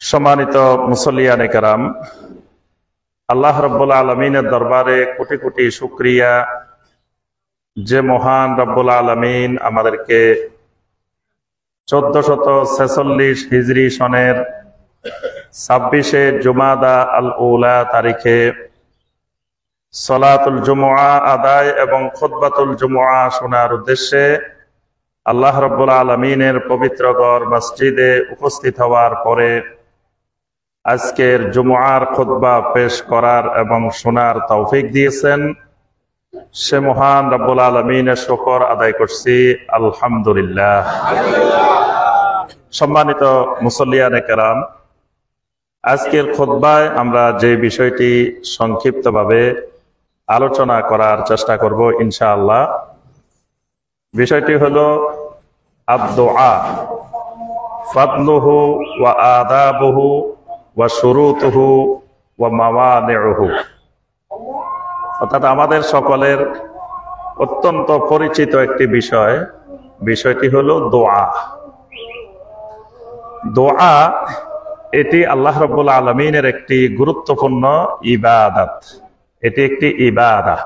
সম্মানিত মুসল্লিয়ানে কেরাম, আল্লাহ রাব্বুল আলামিনের দরবারে কোটি কোটি শুকরিয়া যে মহান রাব্বুল আলামিন আমাদেরকে 1446 হিজরি সনের 26শে জুমাদা আল উলা তারিখে সালাতুল জুমআ আদায় এবং খুতবাতুল জুমআ শোনার উদ্দেশ্যে আল্লাহ রাব্বুল আলামিনের পবিত্র ঘর মসজিদে উপস্থিত হওয়ার পরে আজকের জুমআর খুতবা পেশ করার এবং শোনার তৌফিক দিয়েছেন, সে মহান রাব্বুল আলামিনের শুকর আদায় করছি আলহামদুলিল্লাহ। সম্মানিত মুসল্লিয়ানে কেরাম, আজকের খুতবায় আমরা যে বিষয়টি সংক্ষিপ্তভাবে আলোচনা করার চেষ্টা করব ইনশাআল্লাহ, বিষয়টি হলো আদ-দুআ, ফাদলুহু ওয়া আদাবুহু ওয়া শুরুতুহু ওয়া মাওয়ানিউহু। অর্থাৎ আমাদের সকলের অত্যন্ত পরিচিত একটি বিষয়টি হলো দোয়া। দোয়া এটি আল্লাহ রাব্বুল আলামিনের একটি গুরুত্বপূর্ণ ইবাদত, এটি একটি ইবাদত।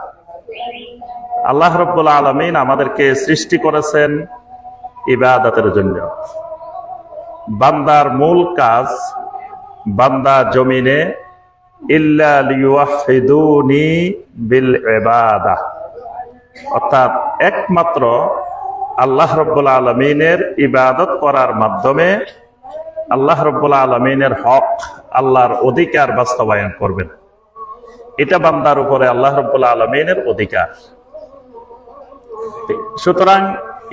আল্লাহ রাব্বুল আলামিন আমাদেরকে সৃষ্টি করেছেন ইবাদতের জন্য। বান্দার মূল কাজ, বান্দা জমিনে ইল্লা লিওয়াহিদুনি বিল ইবাদাহ, অর্থাৎ একমাত্র আল্লাহ রাব্বুল আলামিনের ইবাদত করার মাধ্যমে আল্লাহ রাব্বুল আলামিনের হক, আল্লাহর অধিকার বাস্তবায়ন করবেন। এটা বান্দার উপরে আল্লাহ রাব্বুল আলামিনের অধিকার। সুতরাং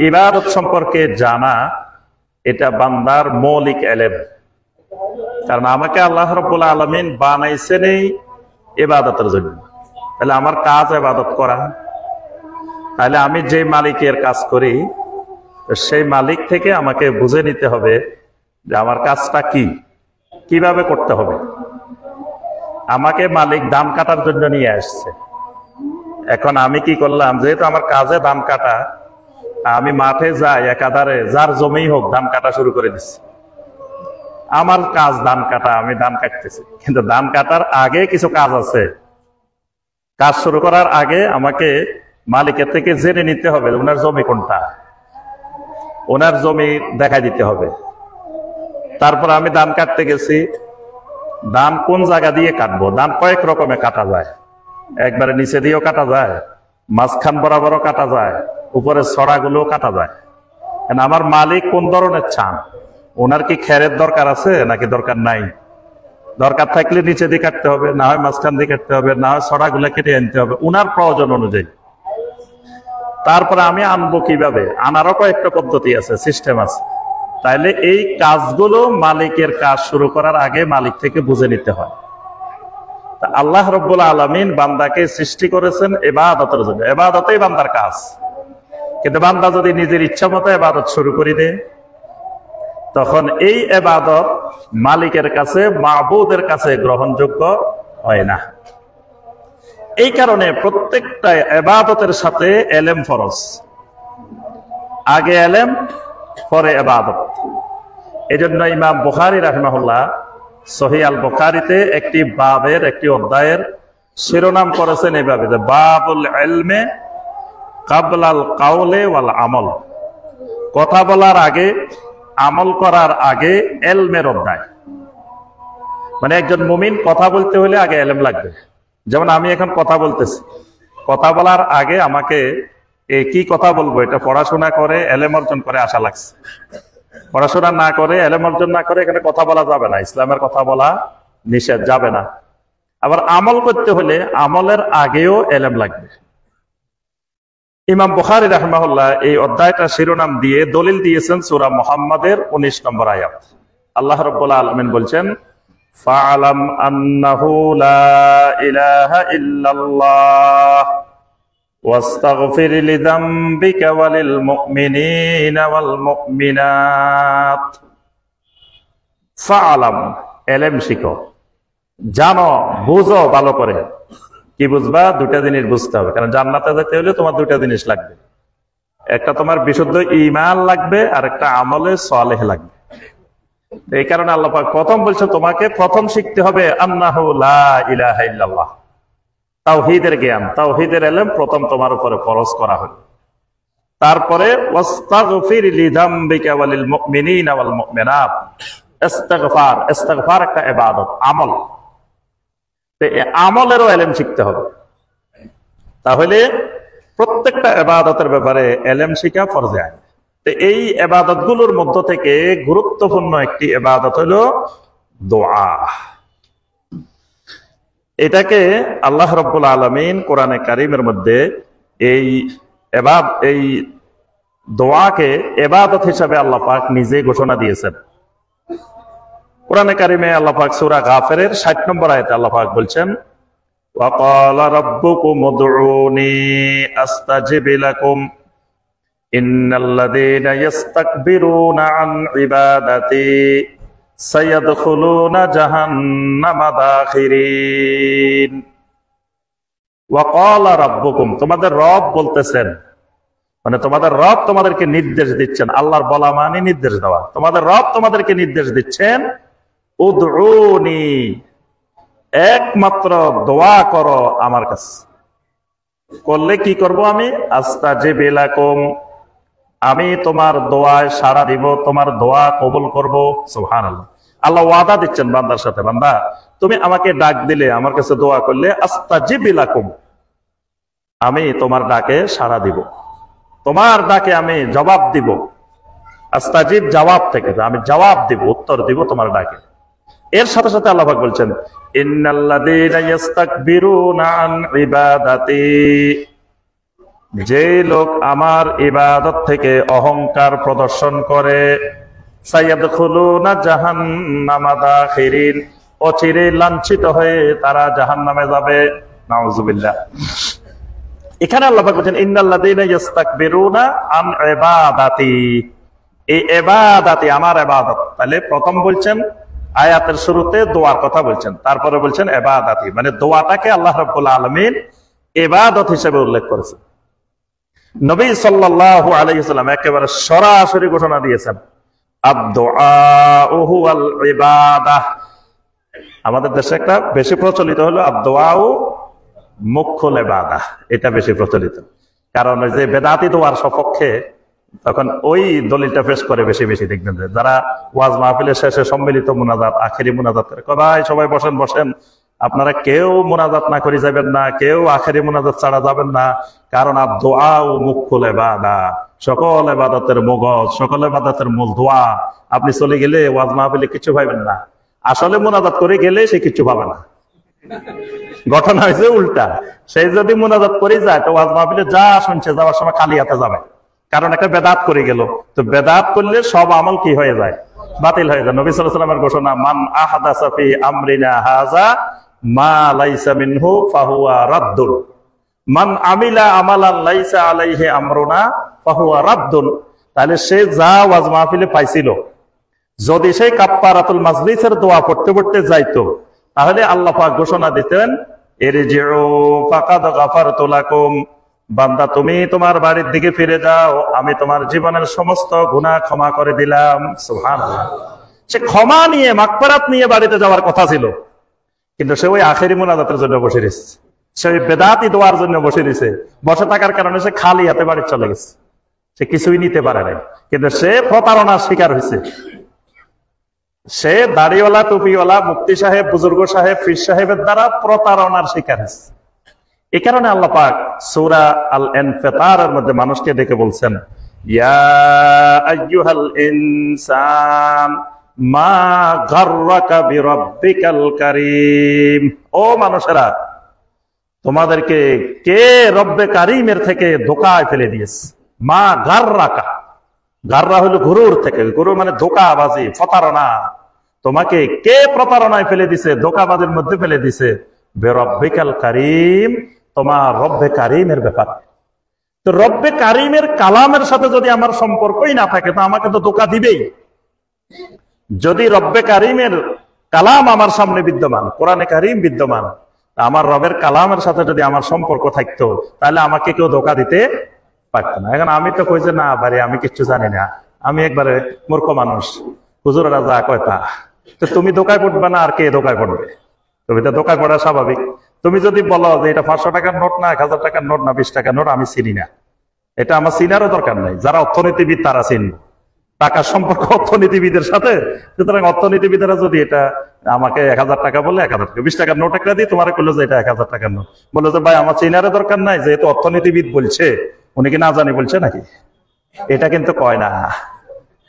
ইবাদত সম্পর্কে জানা এটা বান্দার মৌলিক এলেম, কারণ আমাকে আল্লাহ রাব্বুল আলামিন বানাইছেন এই ইবাদতের জন্য। তাহলে আমার কাজ ইবাদত করা, তাহলে আমি যে মালিকের কাজ করি সেই মালিক থেকে আমাকে বুঝে নিতে হবে যে আমার কাজটা কিভাবে করতে হবে। আমাকে মালিক ধান কাটার জন্য নিয়ে আসছে, এখন আমি কি করলাম, যেহেতু আমার কাজে ধান কাটা, আমি মাঠে যাই, একাধারে যার জমি হোক ধান কাটা শুরু করে দিচ্ছি। আমার কাজ ধান কাটা, আমি ধান কাটতেছি, কিন্তু ধান কাটার আগে কিছু কাজ আছে। কাজ শুরু করার আগে আমাকে মালিকের থেকে জেনে নিতে হবে ওনার জমি কোনটা, ওনার জমি দেখা দিতে হবে। তারপর আমি ধান কাটতে গেছি, ধান কোন জায়গা দিয়ে কাটবো। ধান কয়েক রকমে কাটা যায়, একবারে নিচে দিয়েও কাটা যায়, মাঝখান বরাবরও কাটা যায়, উপরে ছড়াগুলো কাটা যায়। আমার মালিক কোন ধরনের চান, ওনার কি খেরের দরকার আছে নাকি দরকার নাই? দরকার থাকলে নিচে দিয়ে কাটতে হবে, না হয় মাঝখান দিয়ে কাটতে হবে, না হয় ছড়াগুলো কেটে আনতে হবে ওনার প্রয়োজন অনুযায়ী। তারপরে আমি আনবো কিভাবে, আনারও কয়েকটা পদ্ধতি আছে, সিস্টেম আছে। তাইলে এই কাজগুলো মালিকের কাজ শুরু করার আগে মালিক থেকে বুঝে নিতে হয়। আল্লাহ রাব্বুল আলামিন বান্দাকে সৃষ্টি করেছেন ইবাদতের জন্য, ইবাদতেই বান্দার কাজ। কিন্তু বান্দা যদি নিজের ইচ্ছা মতো ইবাদত শুরু করে দেয়, তখন এই ইবাদত মালিকের কাছে, মাবুদের কাছে গ্রহণযোগ্য হয় না। এই কারণে প্রত্যেকটা ইবাদতের সাথে এলেম ফরজ, আগে এলেম পরে ইবাদত। এজন্য ইমাম বুখারী রাহিমাহুল্লাহ সহিহ আল বুখারীতে একটি বাবের, একটি অধ্যায়ের শিরোনাম করেছেন এইভাবে, যে বাবুল ইলমে কাবলাল কাউলে ওয়াল আমল। কথা বলার আগে, আমল করার আগে এলমের অধ্যায়। মানে একজন মুমিন কথা বলতে হলে আগে এলেম লাগবে। যেমন আমি এখন কথা বলতেছি, কথা বলার আগে আমাকে কি কথা বলবো এটা পড়াশোনা করে এলেম অর্জন করে আসা লাগছে। পড়াশোনা না করে, এলেম অর্জন না করে এখানে কথা বলা যাবে না, ইসলামের কথা বলা নিষেধ, যাবে না। আবার আমল করতে হলে আমলের আগেও এলেম লাগবে। ইমাম বুখারী রাহিমাহুল্লাহ এই অধ্যায়টা শিরোনাম দিয়ে দলিল দিয়েছেন সূরা মুহাম্মাদের 19 নম্বর আয়াত। আল্লাহ রাব্বুল আলামিন বলছেন, ফাআলাম আন্নাহু লা ইলাহা ইল্লাল্লাহ ওয়াস্তাগফির লিযামবিকা ওয়ালিল মুমিনিনা ওয়াল মুমিনাত। ফাআলাম, ইলম শিখো, জানো, বুঝো ভালো করে। কি বুঝবা? দুটা জিনিস বুঝতে হবে, কারণ জান্নাতে যেতে হলে তোমার দুটা জিনিস লাগবে। একটা তোমার বিশুদ্ধ ঈমান লাগবে, আর একটা আমলে সালেহ লাগবে। এই কারণে আল্লাহ পাক প্রথম বলছে তোমাকে প্রথম শিখতে হবে আন্নাহু লা ইলাহা ইল্লাল্লাহ, তাওহীদের জ্ঞান, তাওহীদের ইলম প্রথম তোমার উপরে ফরজ করা হলো। তারপরে ওয়াস্তাগফির লিযামবিকা ওয়ালিল মুমিনিনা ওয়াল মুমিনাত, ইস্তিগফার, ইস্তিগফার একটা ইবাদত, আমল। এই আমলেরও ইলম শিখতে হবে। তাহলে প্রত্যেকটা ইবাদতের ব্যাপারে ইলম শিখা ফরজে আইন। এই ইবাদতগুলোর মধ্য থেকে গুরুত্বপূর্ণ একটি ইবাদত হলো দোয়া। এটাকে আল্লাহ রাব্বুল আলামিন কোরআনে কারীমের মধ্যে এই দোয়াকে ইবাদত হিসাবে আল্লাহ পাক নিজে ঘোষণা দিয়েছেন। কোরআনে কারীমে আল্লাহ পাক সূরা গাফিরের ৬০ নম্বর আয়াতে আল্লাহ পাক বলছেন, ওয়া ক্বালা রাব্বুকুম উদউনি আস্তাজিব লাকুম ইন্নাল্লাযীনা ইস্তাকবিরুনা আন ইবাদাতি সায়াদখুলুনা জাহান্নামা দাখিরিন। ওয়া ক্বালা রাব্বুকুম, তোমাদের রব বলতেছেন, মানে তোমাদের রব তোমাদেরকে নির্দেশ দিচ্ছেন। আল্লাহর বলা মানে নির্দেশ দেওয়া। তোমাদের রব তোমাদেরকে নির্দেশ দিচ্ছেন, উদউনি, একমাত্র দোয়া করো আমার কাছে। করলে কি করব আমি? আস্তাজিব লাকুম, আমি তোমার দোয়ায় সাড়া দিব, তোমার দোয়া কবুল করব। সুবহানাল্লাহ। আল্লাহ ওয়াদা দিচ্ছেন বান্দার সাথে, বান্দা তুমি আমাকে ডাক দিলে, আমার কাছে দোয়া করলে, আস্তাজিব লাকুম, আমি তোমার ডাকে সাড়া দিব, তোমার ডাকে আমি জবাব দিব। আস্তাজিব জবাব থেকে, আমি জবাব দিব, উত্তর দিব তোমার ডাকে। এর সাথে সাথে আল্লাহ পাক বলছেন, ইন্নাল্লাযীনা ইস্তাকবিরুনা আন ইবাদাতি, যে লোক আমার ইবাদত থেকে অহংকার প্রদর্শন করে, সায়াদখুলুনা জাহান্নামা দাখিরিন, অচিরে লাঞ্ছিত হয়ে তারা জাহান্নামে যাবে। নাউযুবিল্লাহ। এখানে আল্লাহ পাক বলেন ইন্নাল্লাযীনা ইস্তাকবিরুনা আন ইবাদাতি, এই ইবাদাতি আমার ইবাদত। তাহলে প্রথম বলছেন আয়াতের শুরুতে দোয়ার কথা বলছেন, তারপরে বলছেন ইবাদাতি, মানে দোয়াটাকে আল্লাহ রাব্বুল আলামিন ইবাদত হিসেবে উল্লেখ করেছেন। নবী সাল্লাল্লাহু আলাইহি ওয়াসাল্লাম একেবারে সরাসরি ঘোষণা দিয়েছেন, আদ-দুআউ হুয়াল ইবাদাহ। আমাদের দেশে একটা বেশি প্রচলিত হলো আদ-দুআউ মুখ্যুল ইবাদাহ, এটা বেশি প্রচলিত। কারণ ওই যে বেদাতি দোয়ার সপক্ষে তখন ওই দলিলটা পেশ করে বেশি বেশি। দেখবেন যে যারা ওয়াজ মাহফিলের শেষে সম্মিলিত মুনাজাত, আখেরি মুনাজাত করে, ভাই সবাই বসেন বসেন, আপনারা কেউ মুনাজাত না করে যাবেন না, কেউ আখেরি মুনাজাত ছাড়া যাবেন না, কারণ দোয়াও মুখ্যুল ইবাদাহ, সকল ইবাদতের মগজ, সকল ইবাদতের মূল দোয়া। আপনি চলে গেলে ওয়াজ মাহফিলে কিছু পাইবেন না, আসলে মুনাজাত করে গেলে সে কিছু পাবে না। ঘটনা হয়েছে উল্টা, সেই যদি মুনাজাত করে যায় তো ওয়াজ মাহফিলে যা শুনছে যাওয়ার সময় খালি হাতে যাবে, কারণ একটা বেদাত করে গেল। তো বেদাত করলে সব আমল কি হয়ে যায়? বাতিল হয়ে যায়। নবী সাল্লাল্লাহু আলাইহি ওয়াসাল্লামের ঘোষণা, মান আহদাসা ফি আমরিনা হাযা মা লাইসা মিনহু ফাহুয়া রাদ্দুন, মান আমিলা আমালান লাইসা আলাইহি আমরুনা ফাহুয়া রাদ্দুন। তাহলে সে যা ওয়াজ মাহফিলে পাইছিল, যদি সেই কাফফারাতুল মাজলিসের দোয়া পড়তে পড়তে যাইতো, তাহলে আল্লাহ পাক ঘোষণা দিতেন, ইরজিউ ফাকাদ গাফারতু লাকুম, বান্দা তুমি তোমার বাড়ির দিকে ফিরে যাও, আমি তোমার জীবনের সমস্ত গুনাহ ক্ষমা করে দিলাম। সুবহানাল্লাহ। সে ক্ষমা নিয়ে, মাগফিরাত নিয়ে বাড়িতে যাওয়ার কথা ছিল, কিন্তু সে ওই আখেরি মুনাজাতের জন্য বসে রয়েছে, সে ওই বেদাতি দোয়ার জন্য বসে রয়েছে। বসে থাকার কারণে সে খালি হাতে বাড়ি চলে গেছে, সে কিছুই নিতে পারে নাই, কিন্তু সে প্রতারণার শিকার হয়েছে। সে দাড়িওয়ালা, টুপিওয়ালা, মুফতি সাহেব, বুজুর্গ সাহেব, পীর সাহেবের দ্বারা প্রতারণার শিকার হয়েছে। এই কারণে আল্লাহ পাক সূরা আল ইনফিতারের মধ্যে মানুষকে ডেকে বলছেন, ইয়া আইয়ুহাল ইনসান মা গাররাকা বিরাব্বিকাল কারীম, ও মানুষেরা, তোমাদেরকে কে রব্বে কারীমের থেকে ধোঁকায় ফেলে দিয়েছে। মা গাররাকা, গাররা হলো গুরুর থেকে, গুরু মানে ধোঁকাবাজি, প্রতারণা। তোমাকে কে প্রতারণায় ফেলে দিছে, ধোঁকাবাজির মধ্যে ফেলে দিছে? বিরাব্বিকাল কারীম, তোমার রব্বে কারীমের ব্যাপার। তো রব্বে কারীমের কালামের সাথে যদি আমার সম্পর্কই না থাকে, তো আমাকে তো ধোঁকা দিবেই। যদি রব্বে কারীমের কালাম আমার সামনে বিদ্যমান, কোরআনে কারীম বিদ্যমান, আমার রবের কালামের সাথে যদি আমার সম্পর্ক থাকতো, তাহলে আমাকে কেউ ধোঁকা দিতে পারতো না। এখন আমি তো কই যে না ভাই, আমি কিচ্ছু জানি না, আমি একবারে মূর্খ মানুষ, হুজুরেরা যা কয় তা। তো তুমি ধোকায় পড়বে না আর কে ধোকায় পড়বে? তুমি তো ধোকায় পড়া স্বাভাবিক। তুমি যদি বলো যে এটা 500 টাকার নোট না, 1000 টাকার নোট না, 20 টাকার নোট, আমি চিনি না, এটা আমার চিনারও দরকার নাই। যারা অর্থনীতিবিদ তারা চিনব, টাকার সম্পর্ক অর্থনীতিবিদের সাথে। সুতরাং অর্থনীতিবিদেরা যদি এটা আমাকে 1000 টাকা বলে 1000 টাকা, 20 টাকার নোট একটা দিই, তোমার বললো যে এটা 1000 টাকার নোট, বললো যে ভাই আমার চিনারও দরকার নাই, যেহেতু অর্থনীতিবিদ বলছে, উনি কি না জানি বলছে নাকি? এটা কিন্তু কয় না।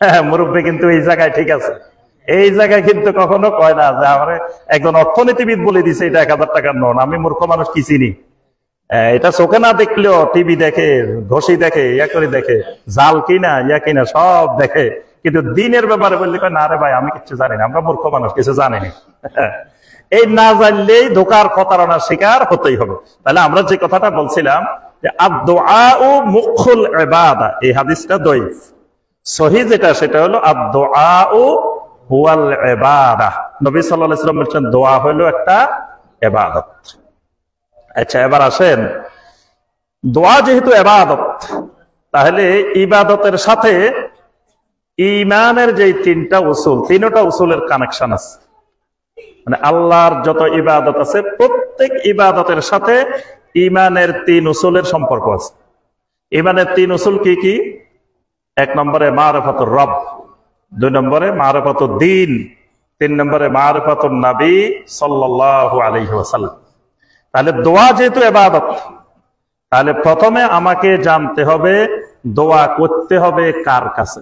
হ্যাঁ, মুরব্বী কিন্তু এই জায়গায় ঠিক আছে, এই জায়গায় কিন্তু কখনো কয় না যে আমার একজন অর্থনীতিবিদ বলে দিছে এটা 1000 টাকার নোট, আমি মূর্খ মানুষ কি চিনি? এটা চোখে না দেখলেও টিভি দেখে, ঘষি দেখে, ইয়া করে দেখে, জাল কিনা ইয়া কিনা সব দেখে, কিন্তু দিনের ব্যাপারে বললে না রে ভাই আমি কিছু জানি না, আমরা মূর্খ মানুষ, কিছু জানিনি। এই না জানলেই ধোকার প্রতারণার শিকার হতেই হবে। তাহলে আমরা যে কথাটা বলছিলাম যে আদ-দুআউ মুখুল ইবাদা, এই হাদিসটা দঈফ। সহিহ যেটা সেটা হলো আদ-দুআউ হুয়াল ইবাদা। নবী সাল্লাল্লাহু আলাইহি ওয়াসাল্লাম বলেছেন দোয়া হলো একটা ইবাদত। আচ্ছা, এবার আসেন, দোয়া যেহেতু ইবাদত, তাহলে ইবাদতের সাথে ঈমানের যে তিনটা উসুল, তিনটা উসুলের কানেকশন আছে। মানে আল্লাহর যত ইবাদত আছে প্রত্যেক ইবাদতের সাথে ঈমানের 3 উসুলের সম্পর্ক আছে। ঈমানের 3 উসুল কি কি? 1 নম্বরে মারিফাতুর রব, 2 নম্বরে মারিফাতুদ দ্বীন, 3 নম্বরে মারিফাতুন নবী সাল্লাল্লাহু আলাইহি ওয়াসাল্লাম। তাহলে দোয়া যেহেতু ইবাদত, তাহলে প্রথমে আমাকে জানতে হবে দোয়া করতে হবে কার কাছে।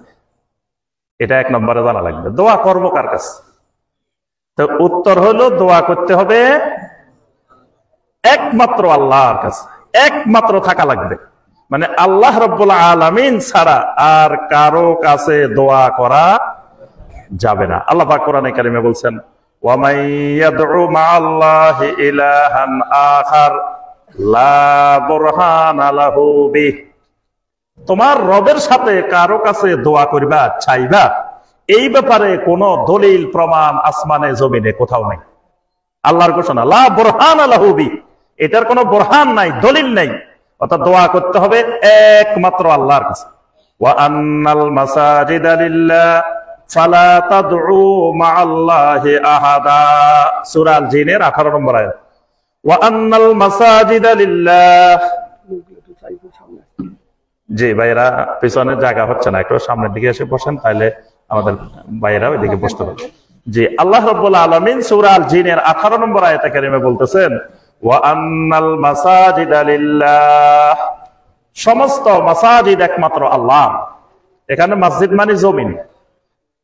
এটা 1 নম্বরে জানা লাগবে, দোয়া করব কার কাছে। তো উত্তর হলো দোয়া করতে হবে একমাত্র আল্লাহর কাছে, একমাত্র থাকা লাগবে। মানে আল্লাহ রাব্বুল আলামিন ছাড়া আর কারো কাছে দোয়া করা যাবে না। আল্লাহ পাক কোরআনে কারিমে বলছেন ওয়া মান ইয়াদউ মা'আল্লাহি ইলাহান আখার লা বুরহানা লাহু বিহ। তোমার রবের সাথে কারো কাছে দোয়া করবা, চাইবা, এই ব্যাপারে কোন দলিল প্রমাণ আসমানে জমিনে কোথাও নাই। আল্লাহর ঘোষণা লা বুরহানা লাহু বিহ, এটার কোনো বুরহান নাই, দলিল নাই। অর্থাৎ দোয়া করতে হবে একমাত্র আল্লাহর কাছে। ওয়া আন্নাল মাসাজিদা লিল্লাহ ফালা তাদউ মা'আল্লাহি আহাদা, সূরা আল জিনের 18 নম্বর আয়াত। ওয়া আন্নাল মাসাজিদা লিল্লাহ। জি ভাইরা, পিছনে জায়গা হচ্ছে না, একটু সামনের দিকে এসে বসেন, তাহলে আমাদের ভাইরা ওইদিকে বসতে পারবে। জি, আল্লাহ রাব্বুল আলামিন সূরা আল জিনের 18 নম্বর আয়াতে কারিমে বলতেছেন ওয়া আন্নাল মাসাজিদা লিল্লাহ, সমস্ত মাসাজিদ একমাত্র আল্লাহ। এখানে মসজিদ মানে জমিন,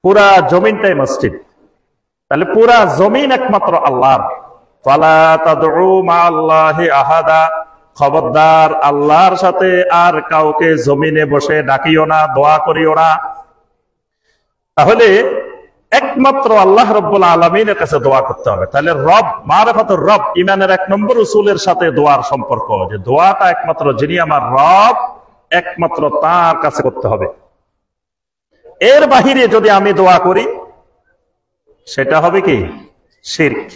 পুরা জমিনটাই মসজিদ। তাহলে পুরা জমিন একমাত্র আল্লাহর। ফালা তাদউ মা'আল্লাহি আহাদা, খবরদার আল্লাহর সাথে আর কাউকে জমিনে বসে ডাকিও না, দোয়া করিও না। তাহলে একমাত্র আল্লাহ রাব্বুল আলামিনের কাছে দোয়া করতে হবে। তাহলে রব, মারিফাতুর রব, ঈমানের 1 নম্বর উসুলের সাথে দোয়ার সম্পর্ক, যে দোয়াটা একমাত্র যিনি আমার রব, একমাত্র তার কাছে করতে হবে। এর বাহিরে যদি আমি দোয়া করি সেটা হবে কি? শিরক।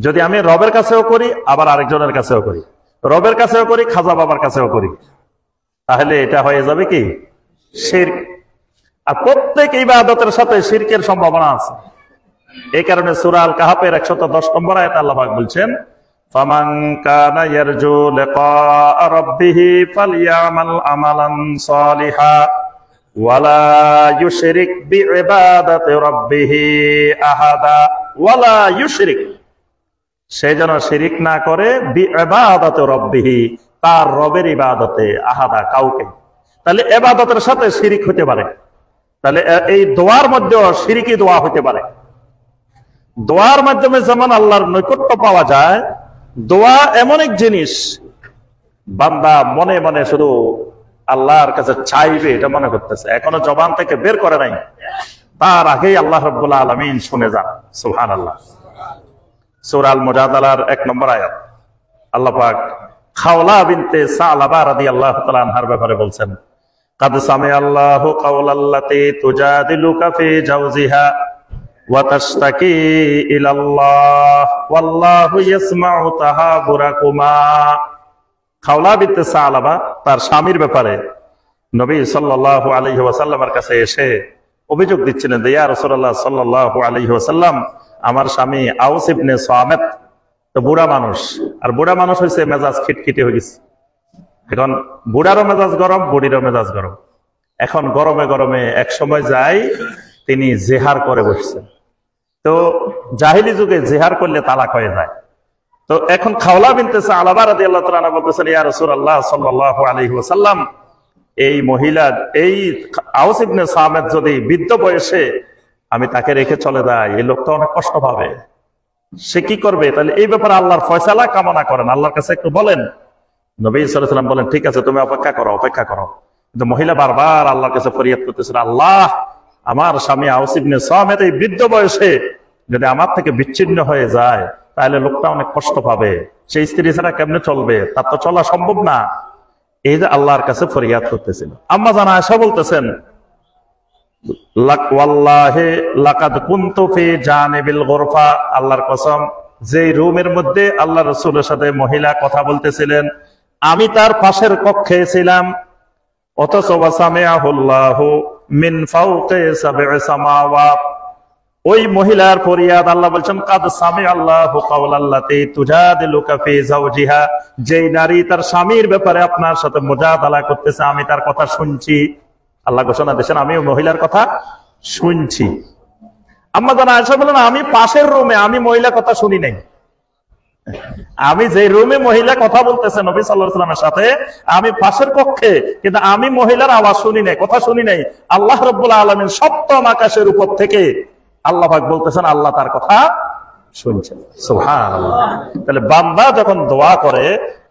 যদি আমি রবের কাছেও করি আবার আরেকজনের কাছেও করি, রবের কাছেও করি খাজা বাবার কাছেও করি, তাহলে এটা হয়ে যাবে কি? শিরক। আর প্রত্যেক ইবাদতের সাথে শিরকের সম্ভাবনা আছে। এই কারণে সূরা আল কাহাফের 110 নম্বর আয়াতে আল্লাহ পাক বলছেন ফামান কানা ইয়ারজু লিকা রাব্বিহি ফালইয়ামাল আমালান সালিহা ওয়ালা ইউশরিক বিইবাদাতি রাব্বিহি আহাদা ওয়ালা ইউশরিক, সে যেন শিরিক না করে বিইবাদাতি রাব্বিহি, তার রবের ইবাদতে, আহাদা, কাউকে। তাহলে ইবাদতের সাথে শিরিক হতে পারে। তাহলে এই দোয়ার মধ্যে শিরকি দোয়া হতে পারে। দোয়ার মাধ্যমে যেমন আল্লাহর নৈকট্য পাওয়া যায়, দোয়া এমন এক জিনিস বান্দা মনে মনে শুধু আল্লাহর কাছে চাইবে এটা মনে করতেছে, এখনো জবান থেকে বের করে নাই, তার আগেই আল্লাহ রাব্বুল আলামিন শুনে যান। সুবহানাল্লাহ। সূরা আল মুজাদালার 1 নম্বর আয়াত আল্লাহ পাক খাওলা বিনতে সালাবা রাদিয়াল্লাহু তাআলা আনহার ব্যাপারে বলছেন কাদ সামিআল্লাহু কাওলাল্লাতী তুজাদিলুকা ফি জাওজিহা ওয়া তাশতাকি ইলাল্লাহ ওয়াল্লাহু ইয়াসমাউ তাহাবুরাকুমা। খাওলা বিনতে সালাবা তার স্বামীর ব্যাপারে নবী সাল্লাল্লাহু আলাইহি ওয়াসাল্লামের কাছে এসে অভিযোগ দিচ্ছিলেন যে ইয়া রাসূলুল্লাহ সাল্লাল্লাহু আলাইহি ওয়াসাল্লাম, আমার স্বামী আউস ইবনে সামিত তো বুড়া মানুষ, আর বুড়া মানুষ হয়েছে মেজাজ খিটখিটে হয়ে গেছে। এখন বুড়ারও মেজাজ গরম, বুড়িরও মেজাজ গরম। এখন গরমে গরমে এক সময় যায় তিনি জেহার করে বসছেন। তো জাহিলি যুগে জেহার করলে তালাক হয়ে যায়। তো এখন খাওলা বিনতে সালাবা রাদিয়াল্লাহু তাআলা আনহা বলতেছেন, ইয়া রাসূলুল্লাহ সাল্লাল্লাহু আলাইহি ওয়াসাল্লাম, এই মহিলা এই আউস ইবনে সামিত যদি বৃদ্ধ বয়সে আমি তাকে রেখে চলে যাই, এই লোকটা অনেক কষ্ট পাবে, সে কি করবে? তাহলে এই ব্যাপারে আল্লাহর ফয়সালা কামনা করেন, আল্লাহর কাছে একটু বলেন। নবী সাল্লাল্লাহু আলাইহি ওয়াসাল্লাম বলেন, ঠিক আছে, তুমি অপেক্ষা করো, অপেক্ষা করো। কিন্তু মহিলা বারবার আল্লাহর কাছে ফরিয়াদ করতেছিল, আল্লাহ, আমার স্বামী আউস ইবনে সামিত এই বৃদ্ধ বয়সে যদি আমার থেকে বিচ্ছিন্ন হয়ে যায় তাহলে লোকটা অনেক কষ্ট পাবে, সেই স্ত্রী ছাড়া কেমনে চলবে, তার তো চলা সম্ভব না। এই যে আল্লাহর কাছে ফরিয়াদ করতেছিল। আম্মা জান আয়েশা বলতেছেন, ওয়াল্লাহি লাকাদ কুনতু ফি জানিবিল গুরফা, আল্লাহর কসম, যে রুমের মধ্যে আল্লাহ রাসূলের সাথে মহিলা কথা বলতেছিলেন আমি তার পাশের কক্ষে ছিলাম। অথচ ওয়াসামিআহুল্লাহু মিন ফাওকি সাব'i সামাওয়াত, ওই মহিলার ফরিয়াদ আল্লাহ বলছেন, কাদ সামিআল্লাহু কাওলাল্লাতী তুজাদিলুকা ফি যাওজিহা, যেই নারী তার স্বামীর ব্যাপারে আপনার সাথে মুজাদালা করতেছে আমি তার কথা শুনছি। আল্লাহ ঘোষণা দিয়েছেন আমি ওই মহিলার কথা শুনছি। আম্মা জান আয়েশা বলেন, আমি পাশের রুমে, আমি মহিলা কথা শুনি নাই। আমি যে রুমে মহিলা কথা বলতেছে নবী সাল্লাল্লাহু আলাইহি ওয়াসাল্লামের সাথে, আমি পাশের কক্ষে, কিন্তু আমি মহিলার আওয়াজ শুনি নাই, কথা শুনি নাই। আল্লাহ রাব্বুল আলামিন সপ্তম আকাশের উপর থেকে আল্লাহ পাক বলতেছেন আল্লাহ তার কথা শুনছেন। সুবহানাল্লাহ। তাহলে বান্দা যখন দোয়া করে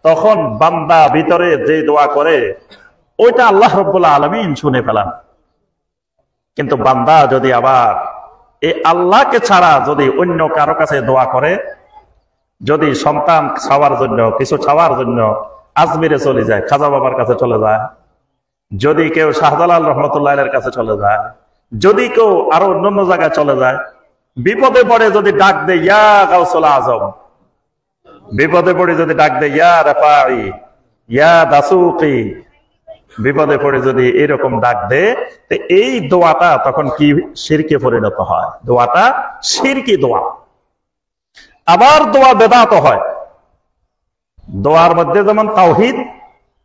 তখন বান্দা ভিতরে যে দোয়া করে ওইটা আল্লাহ রাব্বুল আলামিন শুনে ফেলান। কিন্তু বান্দা যদি আবার এই আল্লাহকে ছাড়া যদি অন্য কারো কাছে দোয়া করে, যদি সন্তান চাওয়ার জন্য, কিছু চাওয়ার জন্য আজমিরে চলে যায়, খাজা বাবার কাছে চলে যায়, যদি কেউ শাহজালাল রহমতুল্লাহের কাছে চলে যায়, যদি কেউ আরো অন্যান্য জায়গায় চলে যায়, বিপদে পড়ে যদি ডাক দেয় ইয়া গাউসুল আজম, বিপদে পড়ে যদি ডাক দেয় ইয়া রাফাই, ইয়া দাসুকি, বিপদে পড়ে যদি এরকম ডাক দেয়, তো এই দোয়াটা তখন কি শিরকে পরিণত হয়, দোয়াটা শিরকি দোয়া। আবার দোয়া বেদাত হয়, দোয়ার মধ্যে যেমন তাওহীদ,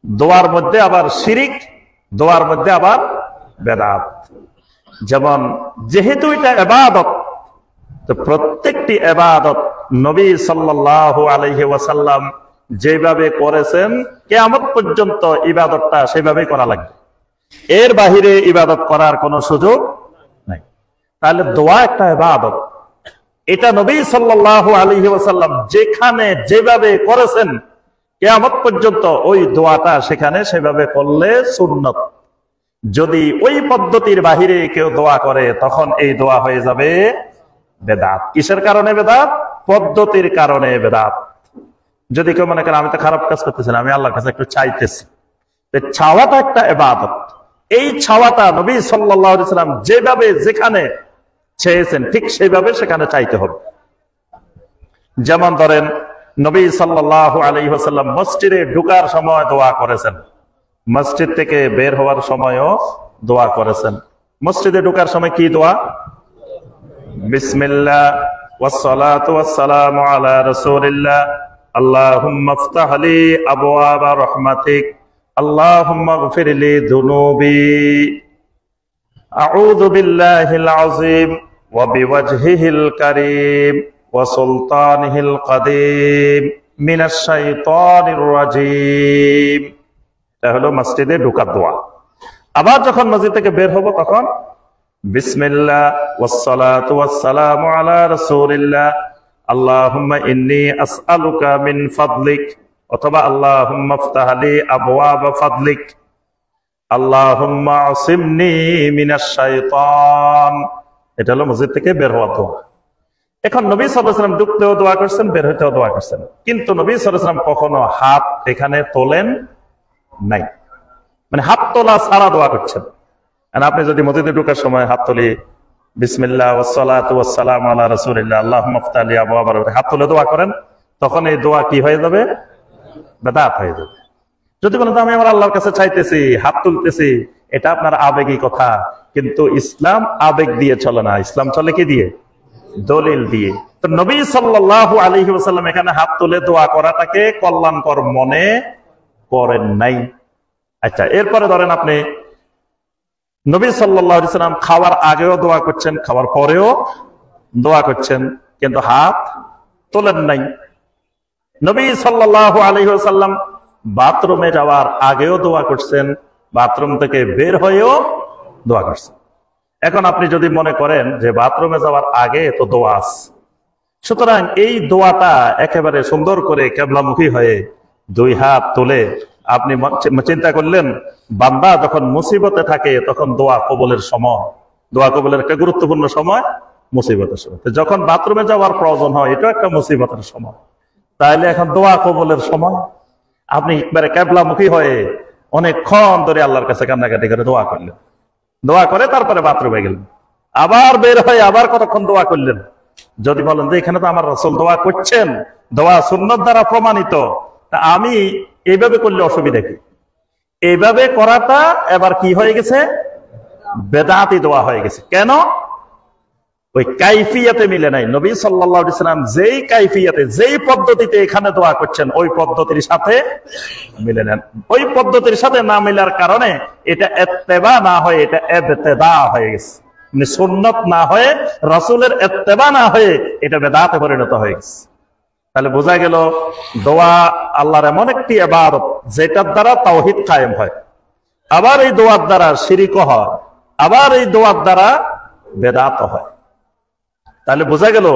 দোয়ার মধ্যে আবার শিরিক, দোয়ার মধ্যে আবার বেদাত। যেমন যেহেতু এটা ইবাদত, তো প্রত্যেকটি ইবাদত নবী সাল্লাল্লাহু আলাইহি ওয়াসাল্লাম যেভাবে করেছেন কিয়ামত পর্যন্ত ইবাদতটা সেভাবেই করা লাগবে, এর বাহিরে ইবাদত করার কোনো সুযোগ নাই। তাহলে দোয়া একটা ইবাদত, এটা নবী সাল্লাল্লাহু আলাইহি ওয়াসাল্লাম যেখানে যেভাবে করেছেন কিয়ামত পর্যন্ত ওই দোয়াটা সেখানে সেভাবে করলে সুন্নত। যদি ওই পদ্ধতির বাহিরে কেউ দোয়া করে তখন এই দোয়া হয়ে যাবে বেদাত। কিসের কারণে বেদাত? পদ্ধতির কারণে বেদাত। যদি কেউ মনে করেন আমি তো খারাপ কাজ করতেছি না, আমি আল্লাহর কাছে একটু চাইতেছি, চাওয়াটা একটা ইবাদত। এই চাওয়াটা নবী সাল্লাল্লাহু আলাইহি ওয়াসাল্লাম যেভাবে যেখানে চেয়েছেন ঠিক সেইভাবে সেখানে চাইতে হবে। যেমন ধরেন নবী সাল্লাল্লাহু আলাইহি ওয়াসাল্লাম মসজিদে ঢোকার সময় দোয়া করেছেন, মসজিদ থেকে বের হওয়ার সময়ও দোয়া করেছেন। মসজিদে ঢোকার সময় কি দোয়া? বিসমিল্লাহ ওয়াসসালাতু ওয়াসসালামু আলা রাসূলিল্লাহ, আল্লাহুম্মা ইফতাহ লি আবওয়াবা রাহমাতিক, আল্লাহুম্মা ইগফির লি যুনুবি, আউযু বিল্লাহিল আযীম ওয়া বিওয়াজহিল কারীম ওয়া সুলতানিহিল কাদীম মিনাশ শাইতানির রাজীম। এটা হলো মসজিদে ঢোকার দোয়া। আবার যখন মসজিদ থেকে বের হব তখন বিসমিল্লাহ ওয়াসসালাতু ওয়াসসালামু আলা রাসূলিল্লাহ, আল্লাহুম্মা ইন্নী আসআলুকা মিন ফাদলিক, অথবা আল্লাহুম্মা ইফতাহ লি আবওয়াবা ফাদলিক, আল্লাহুম্মা আসিমনি মিনাশ শাইতান। এটা হলো মসজিদ থেকে বের হওয়ার দোয়া। এখন নবী সাল্লাল্লাহু আলাইহি ওয়াসাল্লাম ঢুকতেও দোয়া করছেন, বের হইতেও দোয়া করছেন, কিন্তু নবী সাল্লাল্লাহু আলাইহি ওয়াসাল্লাম কখনো হাত এখানে তোলেন নাই, মানে হাত তোলা ছাড়া দোয়া করছেন। আর আপনি যদি মসজিদে ঢোকার সময় হাত তুলি বিসমিল্লাহ ওয়াসসালাতু ওয়াসসালামু আলা রাসূলিল্লাহ, আল্লাহুম্মা ইফতাহ লি আবওয়াবা, হাত তুলে দোয়া করেন, তখন এই দোয়া কি হয়ে যাবে? বেদাত হয়ে যাবে। যদি বলেন আমি আমার আল্লাহর কাছে চাইতেছি, হাত তুলতেছি, এটা আপনার আবেগী কথা, কিন্তু ইসলাম আবেগ দিয়ে চলে না, ইসলাম চলে কি দিয়ে? দলিল দিয়ে। তো নবী সাল্লাল্লাহু আলাইহি ওয়াসাল্লাম এখানে হাত তুলে দোয়া করাটাকে কল্যাণকর মনে করেন নাই। আচ্ছা, এরপরে ধরেন আপনি নবী সাল্লাল্লাহু আলাইহি ওয়াসাল্লাম খাওয়ার আগেও দোয়া করছেন, খাওয়ার পরেও দোয়া করছেন, কিন্তু হাত তোলেন নাই। নবী সাল্লাল্লাহু আলাইহি ওয়াসাল্লাম বাথরুমে যাওয়ার আগেও দোয়া করছেন, বাথরুম থেকে বের হয়েও দোয়া করছেন। এখন আপনি যদি মনে করেন যে বাথরুমে যাওয়ার আগে তো দোয়া আছে, সুতরাং এই দোয়াটা একেবারে সুন্দর করে কিবলামুখী হয়ে দুই হাত তুলে আপনি চিন্তা করলেন বান্দা যখন মুসিবতে থাকে তখন দোয়া কবুলের সময়, দোয়া কবুলের একটা গুরুত্বপূর্ণ সময় মুসিবতের সময়। যখন বাথরুমে যাওয়ার প্রয়োজন হয় এটা একটা মুসিবতের সময়, তাহলে এখন দোয়া কবুলের সময়। আপনি একবারে কিবলামুখী হয়ে অনেকক্ষণ ধরে আল্লাহর কাছে কান্নাকাটি করে দোয়া করলেন, দোয়া করে তারপরে বাথরুমে গেলেন, আবার বের হয়ে আবার কতক্ষণ দোয়া করলেন। যদি বলেন যে এখানে তো আমার রাসূল দোয়া করছেন, দোয়া সুন্নাত দ্বারা প্রমাণিত, তা আমি এইভাবে করলে অসুবিধা কি? এইভাবে করাটা এবার কি হয়ে গেছে? বেদাতি দোয়া হয়ে গেছে। কেন? ওই কাইফিয়াতে মিলে নাই। নবী সাল্লাল্লাহু আলাইহি ওয়াসাল্লাম যেই কাইফিয়াতে, যেই পদ্ধতিতে এখানে দোয়া করছেন ওই পদ্ধতির সাথে মিলে নেন। ওই পদ্ধতির সাথে না মিলার কারণে এটা ইত্তেবা না হয়ে এটা ইবতিদা হয়ে গেছে। মানে সুন্নাত না হয়ে, রাসূলের ইত্তেবা না হয়ে এটা বেদাতে পরিণত হয়ে গেছে। তাহলে বোঝা গেল দোয়া আল্লাহর এমন একটি ইবাদত যেটার দ্বারা তাওহীদ কায়েম হয়, আবার এই দোয়ার দ্বারা শিরক হয়, আবার এই দোয়ার দ্বারা বেদাত হয়। তাহলে বোঝা গেল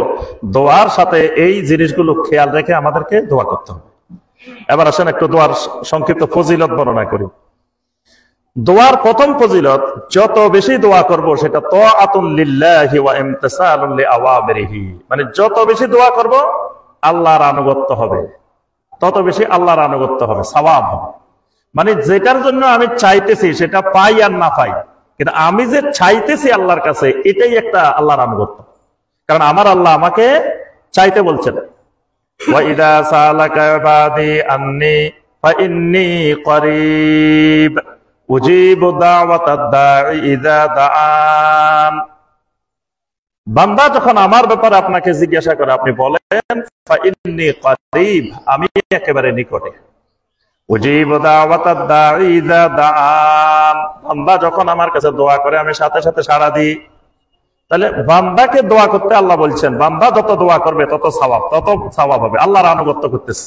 দোয়ার সাথে এই জিনিসগুলো খেয়াল রেখে আমাদেরকে দোয়া করতে হবে। এবার আসেন একটু দোয়ার সংক্ষিপ্ত ফজিলত বর্ণনা করি। দোয়ার প্রথম ফজিলত, যত বেশি দোয়া করব সেটা তাআতুন লিল্লাহি ওয়া ইমতিসালুন লিআওয়ামিরিহি, মানে যত বেশি দোয়া করব আল্লাহর আনুগত্য হবে, তত বেশি আল্লাহর আনুগত্য হবে, সওয়াব হবে। মানে যেটার জন্য আমি চাইতেছি সেটা পাই আর না পাই, কিন্তু আমি যে চাইতেছি আল্লাহর কাছে এটাই একটা আল্লাহর আনুগত্য, কারণ আমার আল্লাহ আমাকে চাইতে বলছেন। ওয়া ইযা সালাকা ইবাদি আন্নী ফাইন্নী করিব উজিবু দাওয়াতাদ দাঈ ইযা দাআন। বান্দা যখন আমার ব্যাপারে আপনাকে জিজ্ঞাসা করে আপনি বলেন ফাইন্নী করিব, আমি একেবারে নিকটে। উজিবু দাওয়াতাদ দাঈ ইযা দাআন, বান্দা যখন আমার কাছে দোয়া করে আমি সাথে সাথে সাড়া দিই। তাহলে বান্দাকে দোয়া করতে আল্লাহ বলছেন, বান্দা যত দোয়া করবে তত সওয়াব হবে, আল্লাহর আনুগত্য করতেছে।